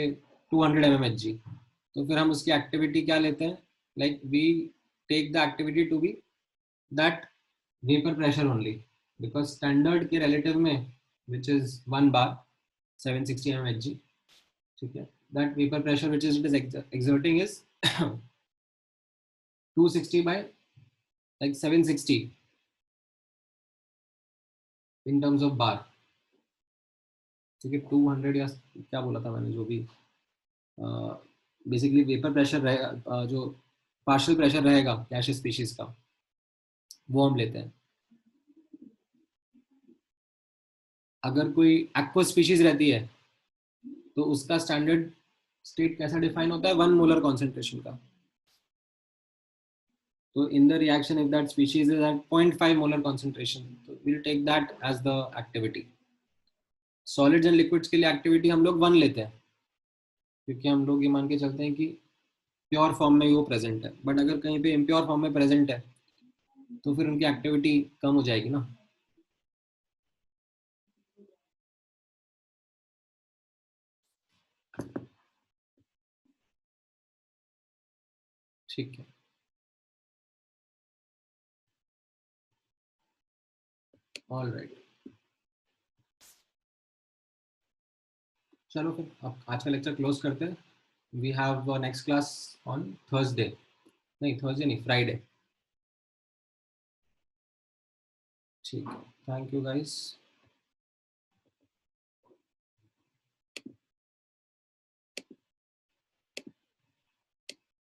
200 mmHg, तो फिर हम उसकी एक्टिविटी क्या लेते हैं, like we take the activity to be that vapour pressure only, because standard के रिलेटिव में विच इज 1 बार 760 mmHg, ठीक है, that vapour pressure which is it is exerting is 260 by like 760 in terms of bar, ठीक है। 200 या क्या बोला था मैंने, जो भी बेसिकली वेपर प्रेशर रहेगा, जो पार्शियल प्रेशर रहेगा गैशियस स्पीशीज का, वो हम लेते हैं। अगर कोई एक्वा स्पीशीज रहती है, तो उसका स्टैंडर्ड स्टेट कैसा डिफाइन होता है, 1 मोलर कॉन्सेंट्रेशन का। तो in the reaction if that species is at 0.5 molar concentration, तो we'll take that as the activity. Solids and liquids के लिए एक्टिविटी हम लोग 1 लेते हैं, क्योंकि हम लोग ये मान के चलते हैं कि प्योर फॉर्म में वो प्रेजेंट है, बट अगर कहीं पे इम्प्योर फॉर्म में प्रेजेंट है, तो फिर उनकी एक्टिविटी कम हो जाएगी ना। ठीक है, ऑल राइट। चलो फिर अब आज का लेक्चर क्लोज करते हैं। We have next class on Thursday, नहीं थर्सडे नहीं, फ्राइडे। ठीक है, थैंक यू गाइस।